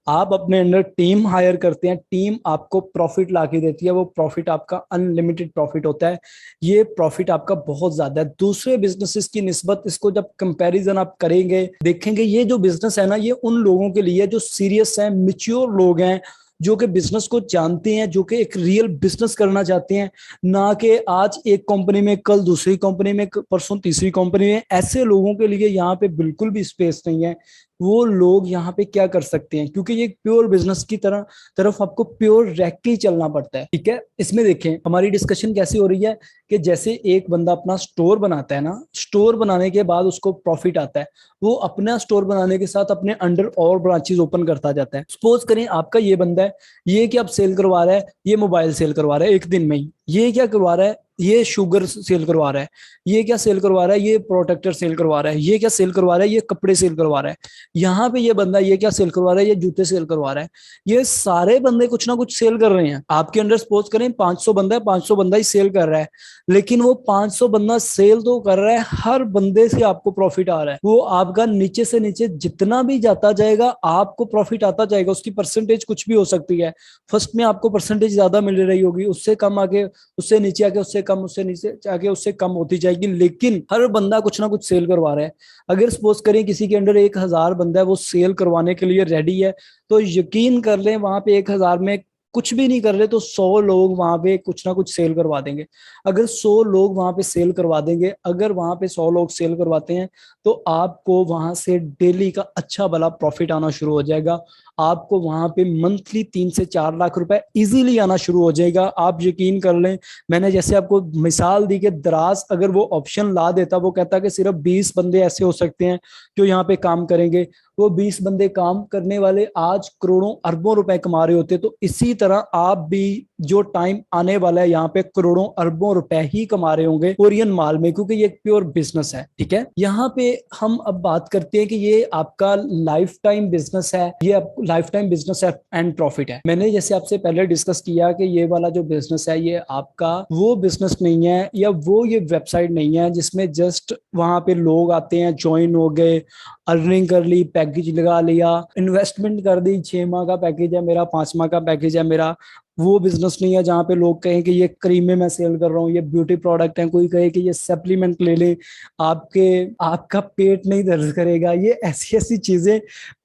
S2: आप अपने अंडर टीम हायर करते हैं, टीम आपको प्रॉफिट ला के देती है, वो प्रॉफिट आपका अनलिमिटेड प्रॉफिट होता है। ये प्रॉफिट आपका बहुत ज्यादा है दूसरे बिजनेसेस की निस्बत। इसको जब कंपैरिजन आप करेंगे, देखेंगे ये जो बिजनेस है ना, ये उन लोगों के लिए जो सीरियस हैं, मिच्योर लोग हैं, जो कि बिजनेस को जानते हैं, जो कि एक रियल बिजनेस करना चाहते हैं। ना कि आज एक कंपनी में, कल दूसरी कंपनी में, परसों तीसरी कंपनी में। ऐसे लोगों के लिए यहाँ पे बिल्कुल भी स्पेस नहीं है। वो लोग यहाँ पे क्या कर सकते हैं, क्योंकि ये प्योर बिजनेस की तरफ आपको प्योर रह के ही चलना पड़ता है। ठीक है, इसमें देखें हमारी डिस्कशन कैसी हो रही है कि जैसे एक बंदा अपना स्टोर बनाता है ना, स्टोर बनाने के बाद उसको प्रॉफिट आता है। वो अपना स्टोर बनाने के साथ अपने अंडर और ब्रांचेस ओपन करता जाता है। सपोज करें आपका ये बंदा है, ये क्या सेल करवा रहा है, ये मोबाइल सेल करवा रहा है एक दिन में ही। ये क्या करवा रहा है, ये शुगर सेल करवा रहा है। ये क्या सेल करवा रहा है, ये प्रोटेक्टर सेल करवा रहा है। ये क्या सेल करवा रहा है, ये कपड़े सेल करवा रहा है। यहाँ पे ये बंदा ये क्या सेल करवा रहा है, ये जूते सेल करवा रहा है। ये सारे बंदे कुछ ना कुछ सेल कर रहे हैं। आपके अंडर सपोज करें 500 बंदा है, 500 बंदा ही सेल कर रहा है। लेकिन वो 500 बंदा सेल तो कर रहा है, हर बंदे से आपको प्रॉफिट आ रहा है। वो आपका नीचे से नीचे जितना भी जाता जाएगा आपको प्रॉफिट आता जाएगा। उसकी परसेंटेज कुछ भी हो सकती है। फर्स्ट में आपको परसेंटेज ज्यादा मिल रही होगी, उससे कम आके, उससे नीचे आके, उससे कम, उससे नीचे आके, उससे कम होती जाएगी। लेकिन हर बंदा कुछ ना कुछ सेल करवा रहा है। अगर सपोज करें किसी के अंडर 1,000 बंदा है, वो सेल करवाने के लिए रेडी है, तो यकीन कर लें वहां पे 1,000 में कुछ भी नहीं कर रहे तो 100 लोग वहां पे कुछ ना कुछ सेल करवा देंगे। अगर 100 लोग वहां पे सेल करवा देंगे, अगर वहां पे 100 लोग सेल करवाते हैं, तो आपको वहां से डेली का अच्छा भला प्रॉफिट आना शुरू हो जाएगा। आपको वहां पे मंथली 3 से 4 लाख रुपए इजीली आना शुरू हो जाएगा। आप यकीन कर लें, मैंने जैसे आपको मिसाल दी कि दराज अगर वो ऑप्शन ला देता, वो कहता कि सिर्फ 20 बंदे ऐसे हो सकते हैं जो यहाँ पे काम करेंगे, वो 20 बंदे काम करने वाले आज करोड़ों अरबों रुपए कमा रहे होते। तो इसी तरह आप भी जो टाइम आने वाला है यहाँ पे करोड़ों अरबों रुपए ही कमा रहे होंगे ओरियन माल में, क्योंकि ये एक प्योर बिजनेस है। ठीक है, यहाँ पे हम अब बात करते हैं कि ये आपका लाइफ टाइम बिजनेस है, ये लाइफ टाइम बिजनेस है एंड प्रॉफिट है। मैंने जैसे आपसे पहले डिस्कस किया कि ये वाला जो बिजनेस है ये आपका वो बिजनेस नहीं है, या वो ये वेबसाइट नहीं है जिसमें जस्ट वहां पे लोग आते हैं, ज्वाइन हो गए, अर्निंग कर ली, पैकेज लगा लिया, इन्वेस्टमेंट कर दी, 6 माह का पैकेज है मेरा, 5 माह का पैकेज है मेरा। वो बिजनेस नहीं है जहाँ पे लोग कहें कि ये क्रीमें मैं सेल कर रहा हूँ, ये ब्यूटी प्रोडक्ट है, कोई कहे कि ये सप्लीमेंट ले लें, आपके आपका पेट नहीं दर्द करेगा। ये ऐसी ऐसी चीजें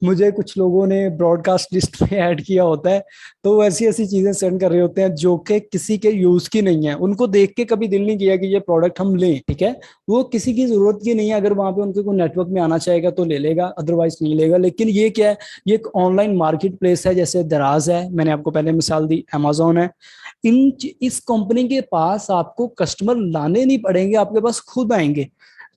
S2: मुझे कुछ लोगों ने ब्रॉडकास्ट लिस्ट में ऐड किया होता है। तो वो ऐसी ऐसी चीजें सेंड कर रहे होते हैं जो कि किसी के यूज की नहीं है। उनको देख के कभी दिल नहीं किया कि ये प्रोडक्ट हम लें। ठीक है, वो किसी की जरूरत की नहीं है। अगर वहां पे उनके को नेटवर्क में आना चाहेगा तो ले लेगा, अदरवाइज नहीं लेगा। लेकिन ये क्या है, ये एक ऑनलाइन मार्केट प्लेस है, जैसे दराज है, मैंने आपको पहले मिसाल दी, अमेजोन है। इस कंपनी के पास आपको कस्टमर लाने नहीं पड़ेंगे, आपके पास खुद आएंगे।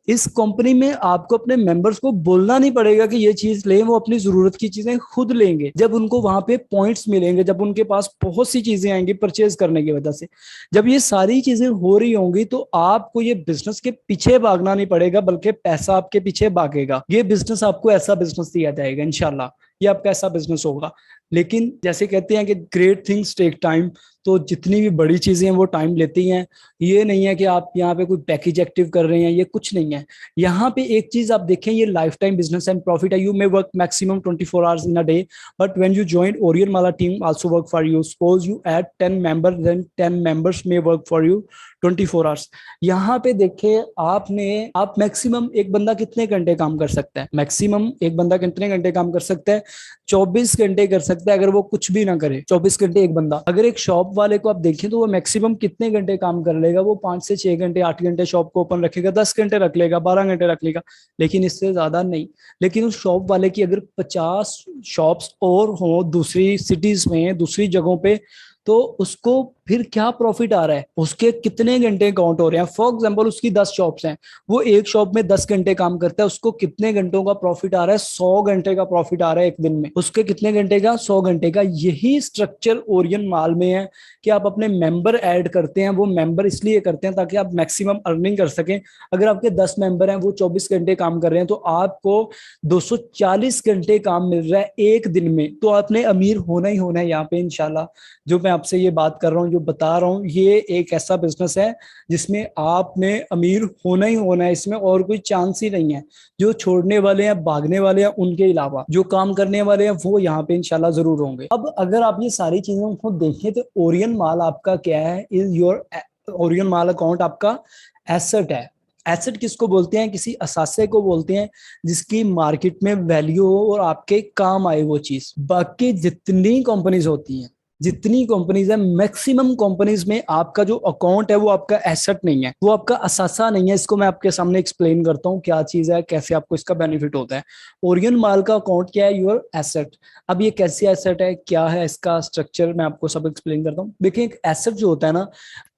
S2: इस कंपनी में आपको अपने मेंबर्स को बोलना नहीं पड़ेगा कि ये चीज लें, वो अपनी जरूरत की चीजें खुद लेंगे। जब उनको वहां पे पॉइंट्स मिलेंगे, जब उनके पास बहुत सी चीजें आएंगी परचेज करने की वजह से, जब ये सारी चीजें हो रही होंगी, तो आपको ये बिजनेस के पीछे भागना नहीं पड़ेगा, बल्कि पैसा आपके पीछे भागेगा। ये बिजनेस आपको ऐसा बिजनेस दिया जाएगा इंशाल्लाह, ये आपका ऐसा बिजनेस होगा। लेकिन जैसे कहते हैं कि ग्रेट थिंग्स टेक टाइम, तो जितनी भी बड़ी चीजें हैं वो टाइम लेती हैं। ये नहीं है कि आप यहाँ पे कोई पैकेज एक्टिव कर रहे हैं, ये कुछ नहीं है। यहाँ पे एक चीज आप देखें, ये life time business and profit है। You may work maximum 24 hours in a day, but when you join Orion mall team also work for you. Suppose you add 10 member, then 10 members may work for you 24 hours. यहाँ पे देखे आप maximum एक बंदा कितने घंटे काम कर सकता है, मैक्सिमम एक बंदा कितने घंटे काम कर सकता है, 24 घंटे कर सकता है। अगर वो कुछ भी ना करे, 24 घंटे एक बंदा। अगर एक शॉप वाले को आप देखें तो वो मैक्सिमम कितने घंटे काम कर लेगा, वो 5 से 6 घंटे, 8 घंटे शॉप को ओपन रखेगा, 10 घंटे रख लेगा, 12 घंटे रख लेगा, लेकिन इससे ज्यादा नहीं। लेकिन उस शॉप वाले की अगर 50 शॉप्स और हो दूसरी सिटीज में, दूसरी जगहों पे, तो उसको फिर क्या प्रॉफिट आ रहा है, उसके कितने घंटे काउंट हो रहे हैं। फॉर एग्जांपल उसकी 10 शॉप्स हैं, वो एक शॉप में 10 घंटे काम करता है, उसको कितने घंटों का प्रॉफिट आ रहा है, 100 घंटे का प्रॉफिट आ रहा है एक दिन में। उसके कितने घंटे का, 100 घंटे का। यही स्ट्रक्चर ओरियन माल में है कि आप अपने मेंबर ऐड करते हैं। वो मेंबर इसलिए करते हैं ताकि आप मैक्सिमम अर्निंग कर सकें। अगर आपके 10 मेंबर हैं, वो 24 घंटे काम कर रहे हैं, तो आपको 240 घंटे काम मिल रहा है एक दिन में। तो आपने अमीर होना ही होना है यहाँ पे इंशाल्लाह। जो मैं आपसे ये बात कर रहा हूँ, जो बता रहा हूँ ये एक ऐसा बिजनेस है जिसमें आपने अमीर होना ही होना है, इसमें और कोई चांस ही नहीं है। जो छोड़ने वाले हैं, भागने वाले हैं, उनके अलावा जो काम करने वाले हैं वो यहाँ पे इंशाल्लाह जरूर होंगे। अब अगर आप ये सारी चीजों को देखें तो ओरियन माल आपका क्या है, is your Orion mall account आपका एसेट है। एसेट किसको बोलते हैं? किसी असासे को बोलते हैं जिसकी मार्केट में वैल्यू हो और आपके काम आए वो चीज। बाकी जितनी कंपनीज होती हैं, जितनी कंपनीज है, मैक्सिमम कंपनीज में आपका जो अकाउंट है वो आपका एसेट नहीं है, वो आपका असासा नहीं है। इसको मैं आपके सामने एक्सप्लेन करता हूँ क्या चीज है, कैसे आपको इसका बेनिफिट होता है। ओरियन माल का अकाउंट क्या है? Your asset. अब ये कैसे एसेट है, क्या है इसका स्ट्रक्चर, मैं आपको सब एक्सप्लेन करता हूँ। देखिए एक एसेट जो होता है ना,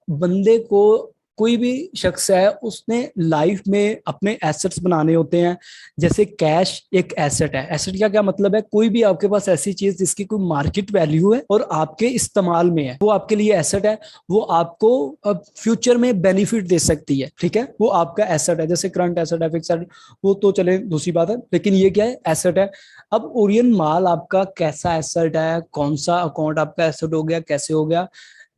S2: बंदे को, कोई भी शख्स है उसने लाइफ में अपने एसेट्स बनाने होते हैं। जैसे कैश एक एसेट है। एसेट का क्या मतलब है? कोई भी आपके पास ऐसी चीज जिसकी कोई मार्केट वैल्यू है और आपके इस्तेमाल में है, वो आपके लिए एसेट है। वो आपको अब फ्यूचर में बेनिफिट दे सकती है, ठीक है, वो आपका एसेट है। जैसे करंट एसेट है, फिक्स एसेट, वो तो चले दूसरी बात है, लेकिन ये क्या है? एसेट है। अब ओरियन माल आपका कैसा एसेट है, कौन सा अकाउंट आपका एसेट हो गया, कैसे हो गया?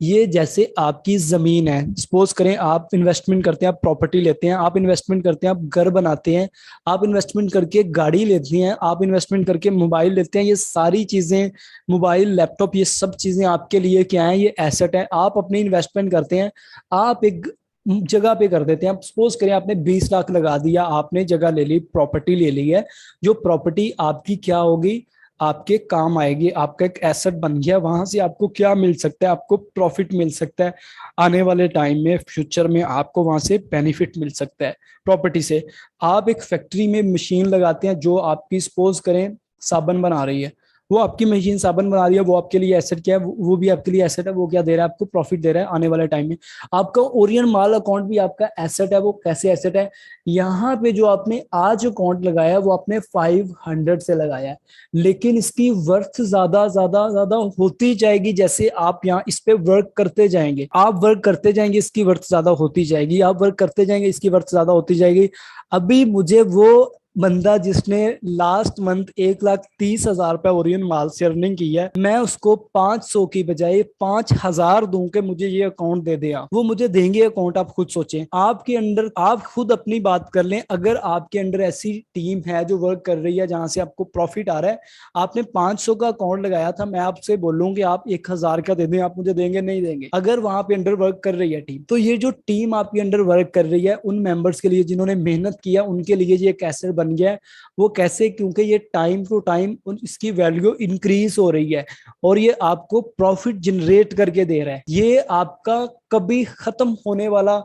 S2: ये जैसे आपकी जमीन है, सपोज करें आप इन्वेस्टमेंट करते हैं, आप प्रॉपर्टी लेते हैं, आप इन्वेस्टमेंट करते हैं, आप घर बनाते हैं, आप इन्वेस्टमेंट करके गाड़ी लेते हैं, आप इन्वेस्टमेंट करके मोबाइल लेते हैं। ये सारी चीजें, मोबाइल, लैपटॉप, ये सब चीजें आपके लिए क्या है? ये एसेट है। आप अपनी इन्वेस्टमेंट करते हैं, आप एक जगह पे कर देते हैं। आप सपोज करें आपने 20 लाख लगा दिया, आपने जगह ले ली, प्रॉपर्टी ले ली है। जो प्रॉपर्टी आपकी क्या होगी? आपके काम आएगी, आपका एक एसेट बन गया। वहां से आपको क्या मिल सकता है? आपको प्रॉफिट मिल सकता है आने वाले टाइम में, फ्यूचर में आपको वहां से बेनिफिट मिल सकता है प्रॉपर्टी से। आप एक फैक्ट्री में मशीन लगाते हैं जो आपकी सपोज करें साबुन बना रही है, वो आपकी मशीन साबुन बना रही है, वो आपके लिए एसेट क्या है? वो भी आपके लिए एसेट है। वो क्या दे रहा है? आपको प्रॉफिट दे रहा है आने वाले टाइम में। आपका ओरियन माल अकाउंट भी आपका एसेट है। वो कैसे एसेट है? यहाँ पे जो आपने आज अकाउंट लगाया है वो आपने 500 से लगाया है, लेकिन इसकी वर्थ ज्यादा ज्यादा ज्यादा होती जाएगी। जैसे आप यहाँ इस पे वर्क करते जाएंगे, आप वर्क करते जाएंगे, इसकी वर्थ ज्यादा होती जाएगी। आप वर्क करते जाएंगे, इसकी वर्थ ज्यादा होती जाएगी। अभी मुझे वो बंदा जिसने लास्ट मंथ 1,30,000 रुपए ओरियन माल से अर्निंग की है, मैं उसको 500 की बजाय 5,000 दूं कि मुझे ये अकाउंट दे दिया, वो मुझे देंगे अकाउंट? आप खुद सोचें। आपके अंडर, आप खुद अपनी बात कर लें, अगर आपके अंडर ऐसी टीम है जो वर्क कर रही है जहां से आपको प्रॉफिट आ रहा है, आपने 500 का अकाउंट लगाया था, मैं आपसे बोलूंगी आप 1,000 का दे दें, आप मुझे देंगे? नहीं देंगे। अगर वहां पे अंडर वर्क कर रही है टीम, तो ये जो टीम आपके अंडर वर्क कर रही है, उन मेंबर्स के लिए जिन्होंने मेहनत किया, उनके लिए ये कैसे बन गया है। वो कैसे? क्योंकि ये टाइम टू टाइम इसकी वैल्यू इंक्रीज हो रही है और ये आपको प्रॉफिट जनरेट करके दे रहा है। ये आपका कभी खत्म होने वाला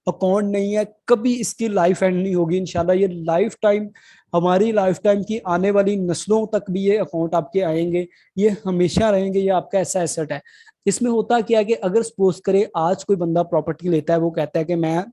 S2: अकाउंट नहीं है, कभी इसकी लाइफ एंड नहीं होगी। इंशाल्लाह ये लाइफ टाइम, हमारी लाइफ टाइम की आने वाली नस्लों तक भी ये अकाउंट आपके आएंगे, ये हमेशा रहेंगे। ये आपका ऐसा एसेट है। इसमें होता क्या है कि अगर सपोज करें आज कोई बंदा प्रॉपर्टी लेता है, वो कहता है कि मैं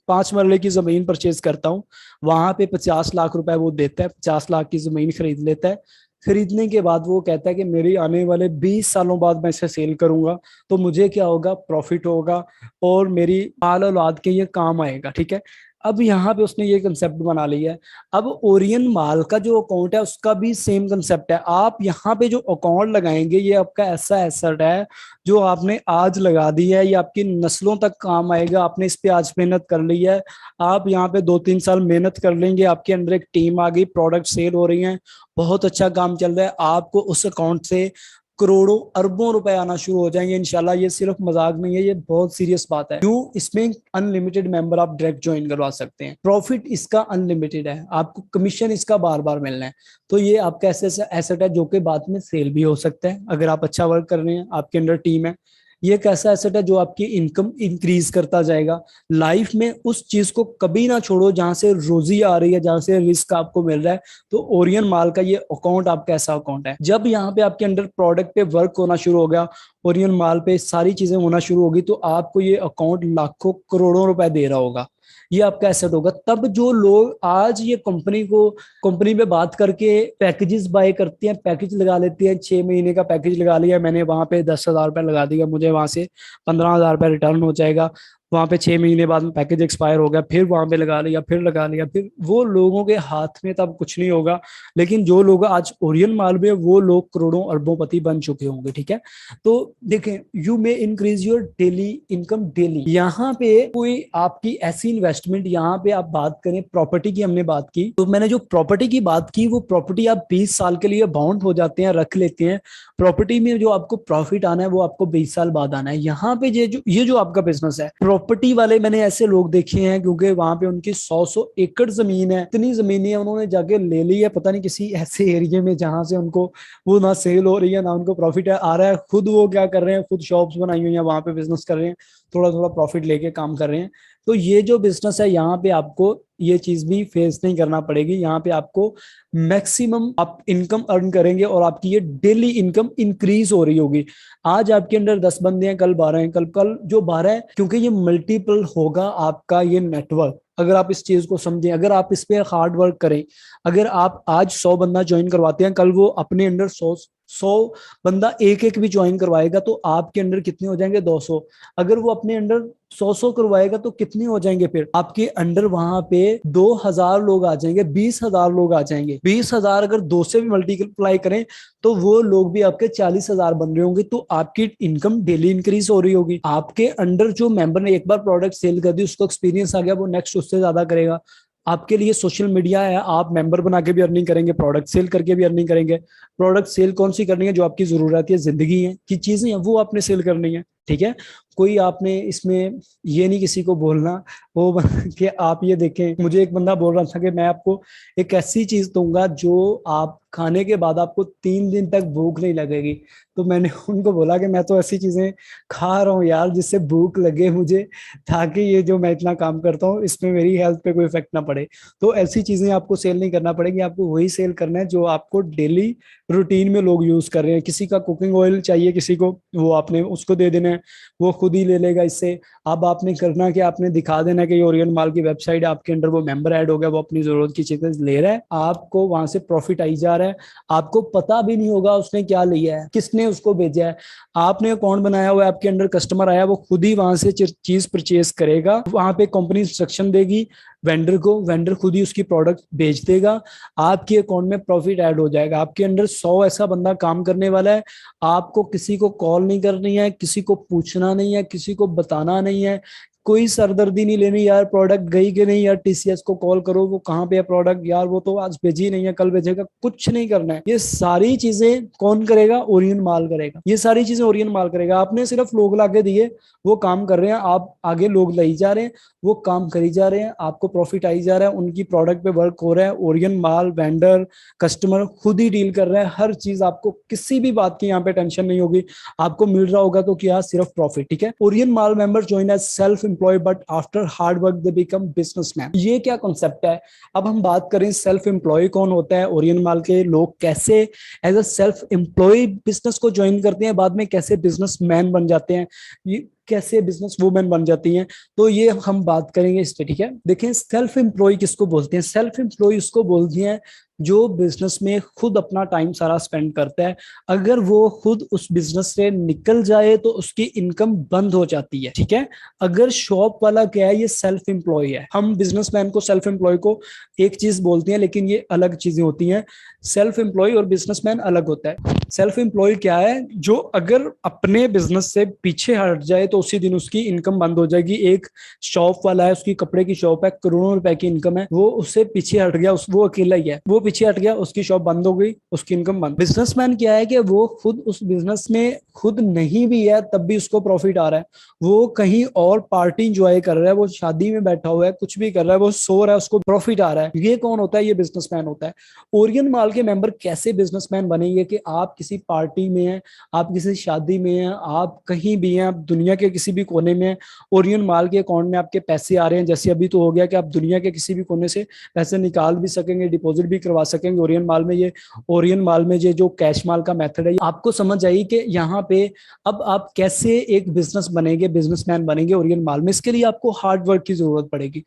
S2: 5 मरले की जमीन परचेज करता हूँ, वहां पे 50 लाख रुपए वो देता है, 50 लाख की जमीन खरीद लेता है। खरीदने के बाद वो कहता है कि मेरी आने वाले 20 सालों बाद मैं इसे सेल करूंगा, तो मुझे क्या होगा? प्रॉफिट होगा और मेरी आल औलाद के ये काम आएगा, ठीक है। अब यहाँ पे उसने ये कंसेप्ट बना लिया है। अब ओरियन माल का जो अकाउंट है उसका भी सेम कंसेप्ट है। आप यहाँ पे जो अकाउंट लगाएंगे, ये आपका ऐसा एसेट है जो आपने आज लगा दी है, ये आपकी नस्लों तक काम आएगा। आपने इस पे आज मेहनत कर ली है, आप यहाँ पे 2-3 साल मेहनत कर लेंगे, आपके अंदर एक टीम आ गई, प्रोडक्ट सेल हो रही है, बहुत अच्छा काम चल रहा है, आपको उस अकाउंट से करोड़ों अरबों रुपए आना शुरू हो जाएंगे इंशाल्लाह। ये सिर्फ मजाक नहीं है, ये बहुत सीरियस बात है। क्यों? इसमें अनलिमिटेड मेंबर आप डायरेक्ट ज्वाइन करवा सकते हैं, प्रॉफिट इसका अनलिमिटेड है, आपको कमीशन इसका बार बार मिलना है। तो ये आपका ऐसा एसेट है जो कि बाद में सेल भी हो सकता है अगर आप अच्छा वर्क कर रहे हैं, आपके अंडर टीम है। ये एक ऐसा एसेट है जो आपकी इनकम इंक्रीज करता जाएगा लाइफ में। उस चीज को कभी ना छोड़ो जहां से रोजी आ रही है, जहां से रिस्क आपको मिल रहा है। तो ओरियन माल का ये अकाउंट आपका ऐसा अकाउंट है। जब यहाँ पे आपके अंडर प्रोडक्ट पे वर्क होना शुरू हो गया, ओरियन माल पे सारी चीजें होना शुरू होगी, तो आपको ये अकाउंट लाखों करोड़ों रुपए दे रहा होगा। ये आपका एसेट होगा। तब जो लोग आज ये कंपनी में बात करके पैकेजेस बाय करते हैं, पैकेज लगा लेते हैं, 6 महीने का पैकेज लगा लिया मैंने, वहां पे 10,000 रुपए लगा दिया, मुझे वहां से 15,000 रुपए रिटर्न हो जाएगा। वहां पे 6 महीने बाद में पैकेज एक्सपायर हो गया, फिर वहां पे लगा लिया, फिर लगा लिया, फिर वो लोगों के हाथ में तब कुछ नहीं होगा। लेकिन जो लोग आज ओरियन माल में, वो लोग करोड़ों अरबोंपति बन चुके होंगे, ठीक है। तो देखें, you may increase your daily income daily. यहाँ पे कोई आपकी ऐसी इन्वेस्टमेंट, यहाँ पे आप बात करें प्रॉपर्टी की, हमने बात की, तो मैंने जो प्रॉपर्टी की बात की, वो प्रॉपर्टी आप 20 साल के लिए बाउंड हो जाते हैं, रख लेते हैं। प्रॉपर्टी में जो आपको प्रॉफिट आना है वो आपको 20 साल बाद आना है। यहाँ पे ये जो आपका बिजनेस है, प्रॉपर्टी वाले मैंने ऐसे लोग देखे हैं, क्योंकि वहां पे उनकी 100 एकड़ जमीन है, इतनी जमीन है, उन्होंने जाके ले ली है, पता नहीं किसी ऐसे एरिया में जहां से उनको वो ना सेल हो रही है, ना उनको प्रॉफिट आ रहा है। खुद वो क्या कर रहे हैं, खुद शॉप्स बनाई हुई है, वहां पे बिजनेस कर रहे हैं, थोड़ा थोड़ा प्रॉफिट लेके काम कर रहे हैं। तो ये जो बिजनेस है, यहाँ पे आपको ये चीज भी फेस नहीं करना पड़ेगी। यहाँ पे आपको मैक्सिमम आप इनकम अर्न करेंगे और आपकी ये डेली इनकम इंक्रीज हो रही होगी। आज आपके अंडर 10 बंदे हैं, कल 12 हैं, कल कल जो 12 है, क्योंकि ये मल्टीपल होगा आपका ये नेटवर्क। अगर आप इस चीज को समझें, अगर आप इस पे हार्ड वर्क करें, अगर आप आज 100 बंदा ज्वाइन करवाते हैं, कल वो अपने अंडर 100 बंदा एक एक भी ज्वाइन करवाएगा, तो आपके अंडर कितने हो जाएंगे, 200। अगर वो अपने अंडर 100 करवाएगा तो कितने हो जाएंगे, फिर आपके अंडर वहां पे 2000 लोग आ जाएंगे, 20,000 लोग आ जाएंगे। 20,000 अगर 2 से भी मल्टीप्लाई करें तो वो लोग भी आपके 40,000 बन रहे होंगे। तो आपकी इनकम डेली इंक्रीज हो रही होगी। आपके अंडर जो मेंबर ने एक बार प्रोडक्ट सेल कर दी, उसको एक्सपीरियंस आ गया, वो नेक्स्ट उससे ज्यादा करेगा। आपके लिए सोशल मीडिया है, आप मेंबर बना के भी अर्निंग करेंगे, प्रोडक्ट सेल करके भी अर्निंग करेंगे। प्रोडक्ट सेल कौन सी करनी है, जो आपकी जरूरत है, जिंदगी है की चीजें हैं, वो आपने सेल करनी है, ठीक है। कोई आपने इसमें ये नहीं किसी को बोलना वो कि आप ये देखें। मुझे एक बंदा बोल रहा था कि मैं आपको एक ऐसी चीज दूंगा जो आप खाने के बाद आपको 3 दिन तक भूख नहीं लगेगी। तो मैंने उनको बोला कि मैं तो ऐसी चीजें खा रहा हूँ यार जिससे भूख लगे मुझे, ताकि ये जो मैं इतना काम करता हूँ इसमें मेरी हेल्थ पे कोई इफेक्ट ना पड़े। तो ऐसी चीजें आपको सेल नहीं करना पड़ेगी, आपको वही सेल करना है जो आपको डेली रूटीन में लोग यूज कर रहे हैं। किसी का कुकिंग ऑयल चाहिए किसी को, वो आपने उसको दे देना है, वो खुद ही ले लेगा इससे। अब आपने करना कि आपने दिखा देना कि ये ओरियन माल की वेबसाइट, आपके अंडर वो मेंबर ऐड हो गया, वो अपनी जरूरत की चीजें ले रहा है, आपको वहां से प्रॉफिट आई जा रहा है। आपको पता भी नहीं होगा उसने क्या लिया है, किसने उसको भेजा है। आपने अकाउंट बनाया हुआ है, आपके अंडर कस्टमर आया, वो खुद ही वहां से चीज परचेज करेगा, वहां पे कंपनी इंस्ट्रक्शन देगी वेंडर को, वेंडर खुद ही उसकी प्रोडक्ट बेच देगा, आपके अकाउंट में प्रॉफिट ऐड हो जाएगा। आपके अंडर 100 ऐसा बंदा काम करने वाला है। आपको किसी को कॉल नहीं करनी है, किसी को पूछना नहीं है, किसी को बताना नहीं है, कोई सरदर्दी नहीं लेनी यार प्रोडक्ट गई कि नहीं, यार टीसीएस को कॉल करो वो कहाँ पे है प्रोडक्ट, यार वो तो आज भेजी नहीं है कल भेजेगा, कुछ नहीं करना है। ये सारी चीजें कौन करेगा, ओरियन माल करेगा। ये सारी चीजें ओरियन माल करेगा। आपने सिर्फ लोग लाके दिए, वो काम कर रहे हैं, आप आगे लोग लाई जा रहे हैं, वो काम करी जा रहे हैं, आपको प्रॉफिट आई जा रहा है, उनकी प्रोडक्ट पे वर्क हो रहा है। ओरियन माल वेंडर कस्टमर खुद ही डील कर रहे हैं, हर चीज, आपको किसी भी बात की यहाँ पे टेंशन नहीं होगी। आपको मिल रहा होगा तो क्या, सिर्फ प्रॉफिट, ठीक है। Orion mall member join as self employ but after hard work they become businessman. ये क्या कॉन्सेप्ट है। अब हम बात करें सेल्फ एम्प्लॉय कौन होता है, ओरियन माल के लोग कैसे as a self employ business को ज्वाइन करते हैं, बाद में कैसे बिजनेसमैन बन जाते हैं, ये कैसे बिजनेस वुमेन बन जाती हैं। तो ये हम बात करेंगे इस पे, ठीक है। देखें, सेल्फ एम्प्लॉय किसको बोलते हैं। सेल्फ एम्प्लॉय उसको बोलते हैं जो बिजनेस में खुद अपना टाइम सारा स्पेंड करता है। अगर वो खुद उस बिजनेस से निकल जाए तो उसकी इनकम बंद हो जाती है, ठीक है। अगर शॉप वाला क्या है, ये सेल्फ एम्प्लॉय है। हम बिजनेसमैन को, सेल्फ एम्प्लॉय को एक चीज बोलते हैं, लेकिन ये अलग चीजें होती हैं। सेल्फ एम्प्लॉय और बिजनेसमैन अलग होता है। सेल्फ एम्प्लॉय क्या है, जो अगर अपने बिजनेस से पीछे हट जाए तो उसी दिन उसकी इनकम बंद हो जाएगी। एक शॉप वाला है, उसकी कपड़े की शॉप है, करोड़ों रुपए की इनकम है, वो उससे पीछे हट गया, वो अकेला ही है, वो पीछे हट गया, उसकी शॉप बंद हो गई, उसकी इनकम बंद। बिजनेसमैन क्या है कि वो खुद उस बिजनेस में खुद नहीं भी है तब भी उसको प्रॉफिट आ रहा है, वो कहीं और पार्टी इंजॉय कर रहा है, वो शादी में बैठा हुआ है, कुछ भी कर रहा है, वो सो रहा है, उसको प्रॉफिट आ रहा है। ये कौन होता है, ये बिजनेसमैन होता है। ओरियन माल के मेंबर कैसे बिजनेसमैन बनेंगे कि आप किसी पार्टी में हैं, आप किसी शादी में हैं, आप कहीं भी हैं, आप दुनिया के किसी भी कोने में हैं, ओरियन माल के अकाउंट में आपके पैसे आ रहे हैं। जैसे अभी तो हो गया कि आप दुनिया के किसी भी कोने से पैसे निकाल भी सकेंगे, डिपॉजिट भी करवा सकेंगे ओरियन माल में। ये ओरियन माल में ये जो कैश माल का मेथड है, आपको समझ आई कि यहाँ पे अब आप कैसे एक बिजनेस बनेंगे, बिजनेसमैन बनेंगे ओरियन माल में। इसके लिए आपको हार्ड वर्क की जरूरत पड़ेगी।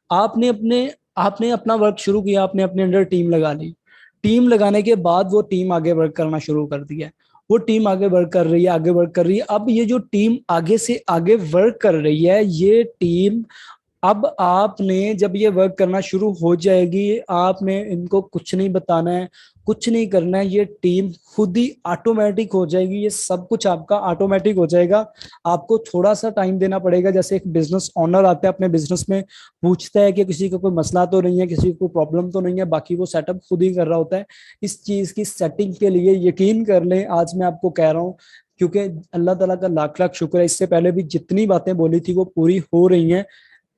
S2: आपने अपना वर्क शुरू किया, आपने अपने अंडर टीम लगा ली, टीम लगाने के बाद वो टीम आगे वर्क करना शुरू कर दिया। वो टीम आगे वर्क कर रही है, आगे वर्क कर रही है। अब ये जो टीम आगे से आगे वर्क कर रही है, ये टीम, अब आपने जब ये वर्क करना शुरू हो जाएगी, आपने इनको कुछ नहीं बताना है, कुछ नहीं करना है, ये टीम खुद ही ऑटोमेटिक हो जाएगी, ये सब कुछ आपका ऑटोमेटिक हो जाएगा। आपको थोड़ा सा टाइम देना पड़ेगा। जैसे एक बिजनेस ओनर आता है अपने बिजनेस में, पूछता है कि किसी का कोई मसला तो नहीं है, किसी को प्रॉब्लम तो नहीं है, बाकी वो सेटअप खुद ही कर रहा होता है। इस चीज की सेटिंग के लिए यकीन कर लें, आज मैं आपको कह रहा हूँ, क्योंकि अल्लाह ताला का लाख लाख शुक्र है, इससे पहले भी जितनी बातें बोली थी वो पूरी हो रही हैं।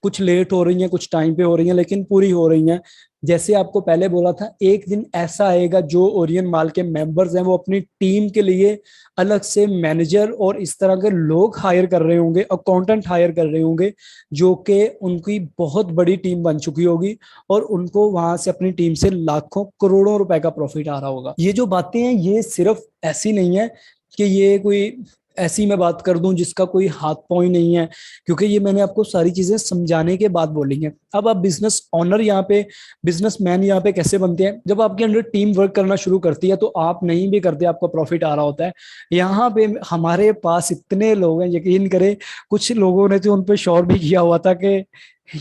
S2: कुछ लेट हो रही हैं, कुछ टाइम पे हो रही हैं, लेकिन पूरी हो रही हैं। जैसे आपको पहले बोला था, एक दिन ऐसा आएगा जो ओरियन माल के मेंबर्स हैं वो अपनी टीम के लिए अलग से मैनेजर और इस तरह के लोग हायर कर रहे होंगे, अकाउंटेंट हायर कर रहे होंगे, जो कि उनकी बहुत बड़ी टीम बन चुकी होगी और उनको वहां से अपनी टीम से लाखों करोड़ों रुपए का प्रॉफिट आ रहा होगा। ये जो बातें हैं ये सिर्फ ऐसी नहीं है कि ये कोई ऐसी मैं बात कर दूं जिसका कोई हाथ पांव ही नहीं है, क्योंकि ये मैंने आपको सारी चीजें समझाने के बाद बोली हैं। अब आप बिजनेस ओनर यहाँ पे, बिजनेसमैन यहाँ पे कैसे बनते हैं? जब आपके अंडर टीम वर्क करना शुरू करती है तो आप नहीं भी करते, आपको प्रॉफिट आ रहा होता है। यहाँ पे हमारे पास इतने लोग हैं, यकीन करें, कुछ लोगों ने तो उन पे शौर भी किया हुआ था कि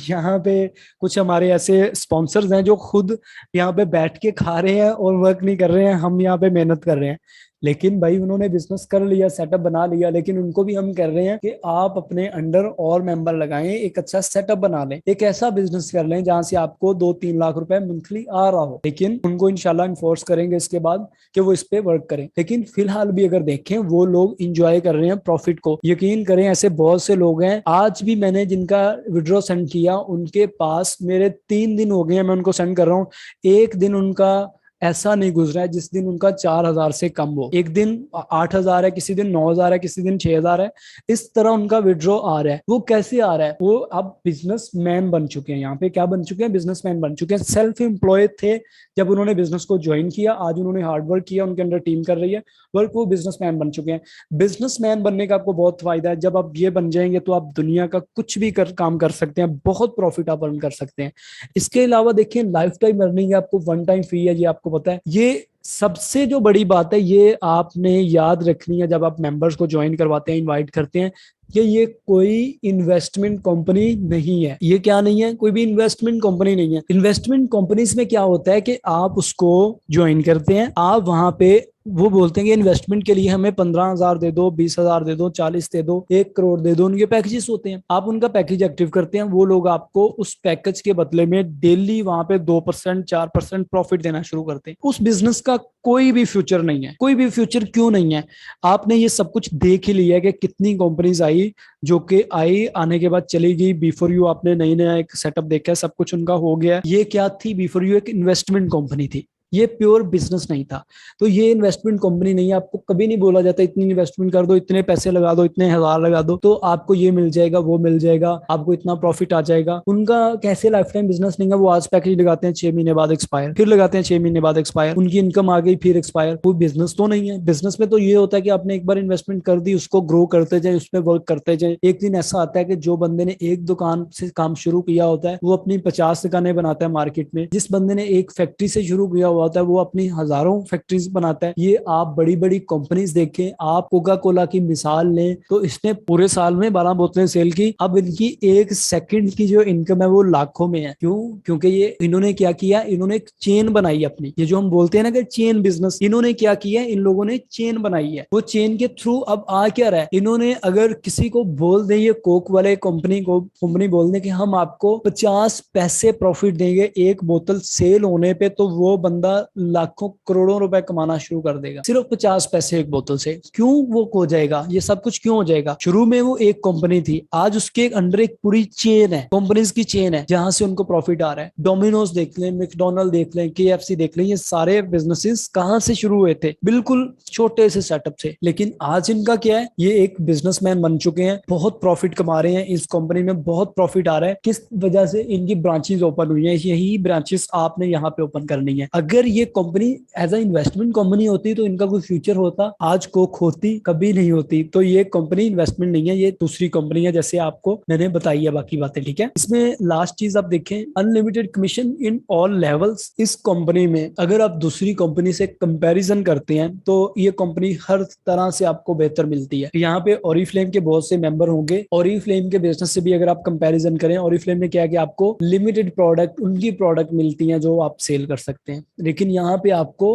S2: यहाँ पे कुछ हमारे ऐसे स्पॉन्सर्स हैं जो खुद यहाँ पे बैठ के खा रहे हैं और वर्क नहीं कर रहे हैं, हम यहाँ पे मेहनत कर रहे हैं। लेकिन भाई उन्होंने बिजनेस कर लिया, सेटअप बना लिया, लेकिन उनको भी हम कर रहे हैं कि आप अपने अंडर और मेंबर लगाएं, एक अच्छा सेटअप बना लें, एक ऐसा बिजनेस कर लें जहां से आपको 2-3 लाख रुपए मंथली आ रहा हो। लेकिन उनको इंशाल्लाह इन्फोर्स करेंगे इसके बाद कि वो इस पे वर्क करें। लेकिन फिलहाल भी अगर देखें, वो लोग इंजॉय कर रहे हैं प्रॉफिट को। यकीन करें, ऐसे बहुत से लोग हैं, आज भी मैंने जिनका विड्रॉ सेंड किया उनके पास मेरे 3 दिन हो गए हैं, मैं उनको सेंड कर रहा हूँ। एक दिन उनका ऐसा नहीं गुजरा है जिस दिन उनका 4,000 से कम हो। एक दिन 8,000 है, किसी दिन 9,000 है, किसी दिन 6,000 है, इस तरह उनका विड्रॉ आ रहा है। वो कैसे आ रहा है? वो अब बिजनेसमैन बन चुके हैं। यहाँ पे क्या बन चुके हैं? बिजनेसमैन बन चुके हैं। सेल्फ एम्प्लॉयड थे जब उन्होंने बिजनेस को ज्वाइन किया, आज उन्होंने हार्डवर्क किया, उनके अंडर टीम कर रही है वर्क, वो बिजनेसमैन बन चुके हैं। बिजनेसमैन बनने का आपको बहुत फायदा है। जब आप ये बन जाएंगे तो आप दुनिया का कुछ भी काम कर सकते हैं, बहुत प्रॉफिट आप अर्न कर सकते हैं। इसके अलावा देखिए, लाइफ टाइम अर्निंग है, आपको वन टाइम फी है, ये आपको पता है। ये सबसे जो बड़ी बात है, ये आपने याद रखनी है जब आप मेंबर्स को ज्वाइन करवाते हैं, इनवाइट करते हैं, कि ये कोई इन्वेस्टमेंट कंपनी नहीं है। ये क्या नहीं है? कोई भी इन्वेस्टमेंट कंपनी नहीं है। इन्वेस्टमेंट कंपनीज में क्या होता है कि आप उसको ज्वाइन करते हैं, आप वहां पे, वो बोलते हैं कि इन्वेस्टमेंट के लिए हमें 15,000 दे दो, 20,000 दे दो, 40 दे दो, 1 करोड़ दे दो। उनके पैकेजेस होते हैं, आप उनका पैकेज एक्टिव करते हैं, वो लोग आपको उस पैकेज के बदले में डेली वहां पे 2%, 4% प्रॉफिट देना शुरू करते हैं। उस बिजनेस का कोई भी फ्यूचर नहीं है। कोई भी फ्यूचर क्यों नहीं है? आपने ये सब कुछ देख ही लिया है कि कितनी कंपनीज आई, जो कि आई, आने के बाद चली गई। बिफोर यू आपने नई नया एक सेटअप देखा है, सब कुछ उनका हो गया। ये क्या थी? बिफोर यू एक इन्वेस्टमेंट कंपनी थी, ये प्योर बिजनेस नहीं था। तो ये इन्वेस्टमेंट कंपनी नहीं है। आपको कभी नहीं बोला जाता इतनी इन्वेस्टमेंट कर दो, इतने पैसे लगा दो, इतने हजार लगा दो तो आपको ये मिल जाएगा, वो मिल जाएगा, आपको इतना प्रॉफिट आ जाएगा। उनका कैसे लाइफ टाइम बिजनेस नहीं है। वो आज पैकेज लगाते हैं, 6 महीने बाद एक्सपायर, फिर लगाते हैं 6 महीने बाद एक्सपायर, उनकी इनकम आ गई फिर एक्सपायर। कोई बिजनेस तो नहीं है। बिजनेस में तो ये होता है कि आपने एक बार इन्वेस्टमेंट कर दी, उसको ग्रो करते जाए, उसमें वर्क करते जाए। एक दिन ऐसा आता है कि जो बंदे ने एक दुकान से काम शुरू किया होता है वो अपनी 50 दुकानें बनाता है मार्केट में। जिस बंदे ने एक फैक्ट्री से शुरू किया हुआ होता है वो अपनी हजारों फैक्ट्रीज बनाता है। ये आप बड़ी बड़ी कंपनीज देखें, आप कोका कोला की मिसाल लें तो इसने पूरे साल में 12 बोतलें सेल की। अब इनकी 1 सेकंड की जो इनकम है वो लाखों में है। क्यों? क्योंकि ये इन्होंने क्या किया, इन्होंने एक चेन बनाई अपनी। ये जो हम बोलते हैं ना कि चेन बिजनेस, इन्होंने क्या किया, इन लोगों ने चेन बनाई है। वो चेन के थ्रू अब आ क्या रहा है, इन्होंने अगर किसी को बोल दें, ये कोक वाले कंपनी बोल दें कि हम आपको 50 पैसे प्रॉफिट देंगे एक बोतल सेल होने पे, तो वो बंदा लाखों करोड़ों रुपए कमाना शुरू कर देगा सिर्फ 50 पैसे एक बोतल से। क्यों वो हो जाएगा? ये सब कुछ क्यों हो जाएगा? शुरू में वो एक कंपनी थी, आज उसके अंडर एक पूरी चेन है, कंपनीज की चेन है, जहां से उनको प्रॉफिट आ रहा है। डोमिनोज देख लें, मैकडॉनल्ड देख लें, केएफसी देख लें, ये सारे बिजनेसेस कहां से शुरू हुए थे? बिल्कुल छोटे से सेटअप से। लेकिन आज इनका क्या है, ये एक बिजनेसमैन बन चुके हैं, बहुत प्रॉफिट कमा रहे हैं, इस कंपनी में बहुत प्रॉफिट आ रहा है। किस वजह से? इनकी ब्रांचेस ओपन हुई है। यही ब्रांचेस आपने यहाँ पे ओपन करनी है। अगर अगर ये company as a investment company होती तो इनका कोई फ्यूचर होता? आज कोक होती? कभी नहीं होती। तो ये कंपनी इन्वेस्टमेंट नहीं है, ये दूसरी कंपनी है, जैसे आपको मैंने बताई है बाकी बातें, ठीक है। इसमें लास्ट चीज आप देखें, unlimited commission in all levels. इस कंपनी में अगर आप दूसरी कंपनी से कंपैरिजन करते हैं तो ये कंपनी हर तरह से आपको बेहतर मिलती है। यहाँ पे ओरिफ्लेम के बहुत से मेंबर होंगे। ओरिफ्लेम के बिजनेस से भी अगर आप कंपैरिजन करें, ओरिफ्लेम में क्या है कि आपको लिमिटेड प्रोडक्ट, उनकी प्रोडक्ट मिलती हैं जो आप सेल कर सकते हैं, लेकिन यहाँ पे आपको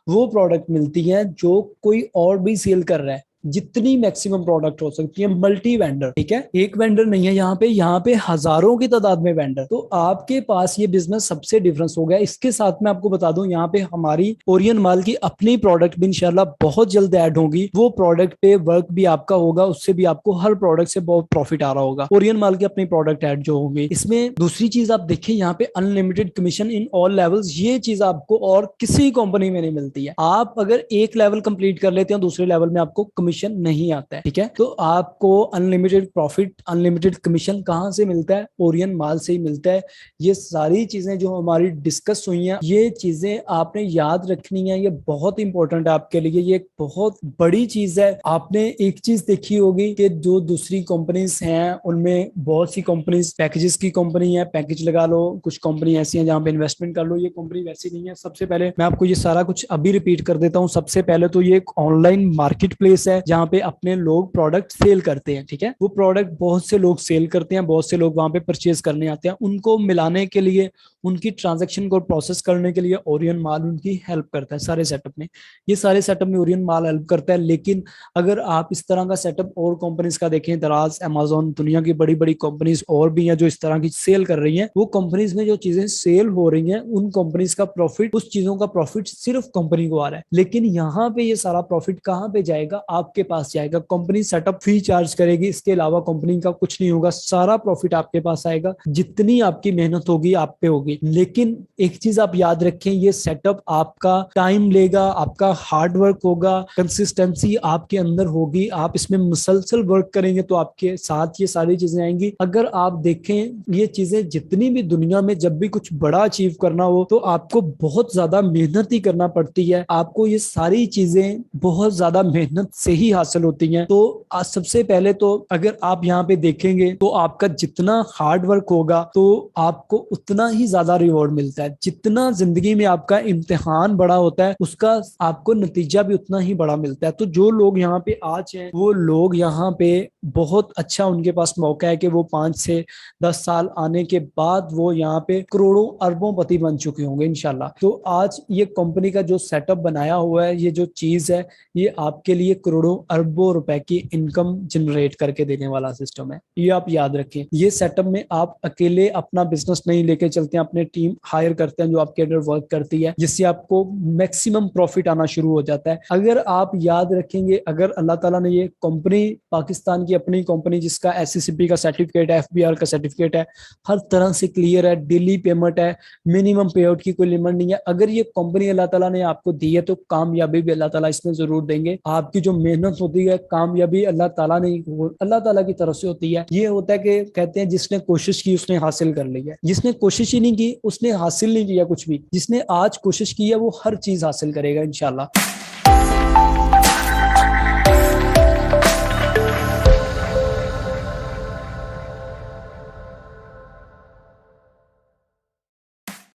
S2: वो प्रोडक्ट मिलती हैं जो कोई और भी सेल कर रहा है। जितनी मैक्सिमम प्रोडक्ट हो सकती है, मल्टी वेंडर, ठीक है, एक वेंडर नहीं है यहाँ पे हजारों की तादाद में वेंडर। तो आपके पास ये बिजनेस सबसे डिफरेंस हो गया। इसके साथ मैं आपको बता दूं, यहाँ पे हमारी ओरियन माल की अपनी प्रोडक्ट भी इंशाल्लाह बहुत जल्द ऐड होगी। वो प्रोडक्ट पे वर्क भी आपका होगा, उससे भी आपको हर प्रोडक्ट से बहुत प्रॉफिट आ रहा होगा। ओरियन माल की अपनी प्रोडक्ट ऐड जो होगी। इसमें दूसरी चीज आप देखिए, यहाँ पे unlimited commission in all levels, ये चीज आपको और किसी कंपनी में नहीं मिलती है। आप अगर एक लेवल कंप्लीट कर लेते हैं, दूसरे लेवल में आपको कमीशन नहीं आता है, ठीक है। तो आपको अनलिमिटेड प्रॉफिट, अनलिमिटेड कमीशन कहां से मिलता है? ओरियन माल से ही मिलता है। ये सारी चीजें जो हमारी डिस्कस हुई हैं, ये चीजें आपने याद रखनी है, ये बहुत इंपॉर्टेंट है आपके लिए, ये एक बहुत बड़ी चीज है। आपने एक चीज देखी होगी कि जो दूसरी कंपनीज हैं उनमें बहुत सी कंपनीज पैकेजेस की कंपनी है, पैकेज लगा लो। कुछ कंपनी ऐसी हैं जहां पे इन्वेस्टमेंट कर लो, ये कंपनी वैसी नहीं है। सबसे पहले मैं आपको ये सारा कुछ अभी रिपीट कर देता हूँ। सबसे पहले तो ये एक ऑनलाइन मार्केट प्लेस है जहां पे अपने लोग प्रोडक्ट सेल करते हैं, ठीक है। वो प्रोडक्ट बहुत से लोग सेल करते हैं, बहुत से लोग वहां पे परचेज करने आते हैं। उनको मिलाने के लिए, उनकी ट्रांजैक्शन को प्रोसेस करने के लिए ओरियन माल उनकी हेल्प करता है सारे सेटअप में। ये सारे सेटअप में ओरियन माल हेल्प करता है। लेकिन अगर आप इस तरह का सेटअप और कंपनीज का देखें, दराज, अमेज़न, दुनिया की बड़ी बड़ी कंपनीज और भी हैं जो इस तरह की सेल कर रही हैं, वो कंपनीज में जो चीजें सेल हो रही हैं, उन कंपनीज का प्रॉफिट, उस चीजों का प्रॉफिट सिर्फ कंपनी को आ रहा है। लेकिन यहाँ पे ये सारा प्रॉफिट कहाँ पे जाएगा? आपके पास जाएगा। कंपनी सेटअप फी चार्ज करेगी, इसके अलावा कंपनी का कुछ नहीं होगा। सारा प्रॉफिट आपके पास आएगा, जितनी आपकी मेहनत होगी आप पे होगी। लेकिन एक चीज आप याद रखें, ये सेटअप आपका टाइम लेगा, आपका हार्ड वर्क होगा, कंसिस्टेंसी आपके अंदर होगी। आप इसमें मुसलसल वर्क करेंगे तो आपके साथ ये सारी चीजें आएंगी। अगर आप देखें, ये चीजें जितनी भी दुनिया में जब भी कुछ बड़ा अचीव करना हो तो आपको बहुत ज्यादा मेहनत ही करना पड़ती है। आपको ये सारी चीजें बहुत ज्यादा मेहनत से ही हासिल होती हैं। तो सबसे पहले तो अगर आप यहाँ पे देखेंगे तो आपका जितना हार्ड वर्क होगा तो आपको उतना ही ज्यादा रिवॉर्ड मिलता है। जितना जिंदगी में आपका इम्तिहान बड़ा होता है, उसका आपको नतीजा भी उतना ही बड़ा मिलता है। तो जो लोग यहाँ पे आज हैं, वो लोग यहाँ पे बहुत अच्छा उनके पास मौका है कि वो 5 से 10 साल आने के बाद वो यहाँ पे करोड़ों अरबों पति बन चुके होंगे इंशाल्लाह। तो आज ये कंपनी का जो सेटअप बनाया हुआ है, ये जो चीज है, ये आपके लिए करोड़ों अरबों रुपए की इनकम जनरेट करके देने वाला सिस्टम है। ये आप याद रखें। ये सेटअप में आप अकेले अपना बिजनेस नहीं लेके चलते हैं, अपने टीम हायर करते हैं जो आपके अंडर वर्क करती है, जिससे आपको मैक्सिमम प्रॉफिट आना शुरू हो जाता है। अगर आप याद रखेंगे, अगर अल्लाह ताला ने ये कंपनी, पाकिस्तान की अपनी कंपनी जिसका SCCP का सर्टिफिकेट है, FBR का सर्टिफिकेट है, हर तरह से क्लियर है, डेली पेमेंट है, मिनिमम पे आउट की कोई लिमिट नहीं है। अगर ये कंपनी अल्लाह ताला ने आपको दी है तो कामयाबी भी अल्लाह ताला इसमें जरूर देंगे। आपकी जो मेहनत होती है, कामयाबी अल्लाह ताला ने, अल्लाह ताला की तरफ से होती है। ये होता है कि कहते हैं जिसने कोशिश की उसने हासिल कर ली है, जिसने कोशिश ही नहीं की उसने हासिल नहीं किया कुछ भी। जिसने आज कोशिश की है वो हर चीज हासिल करेगा इंशाल्लाह।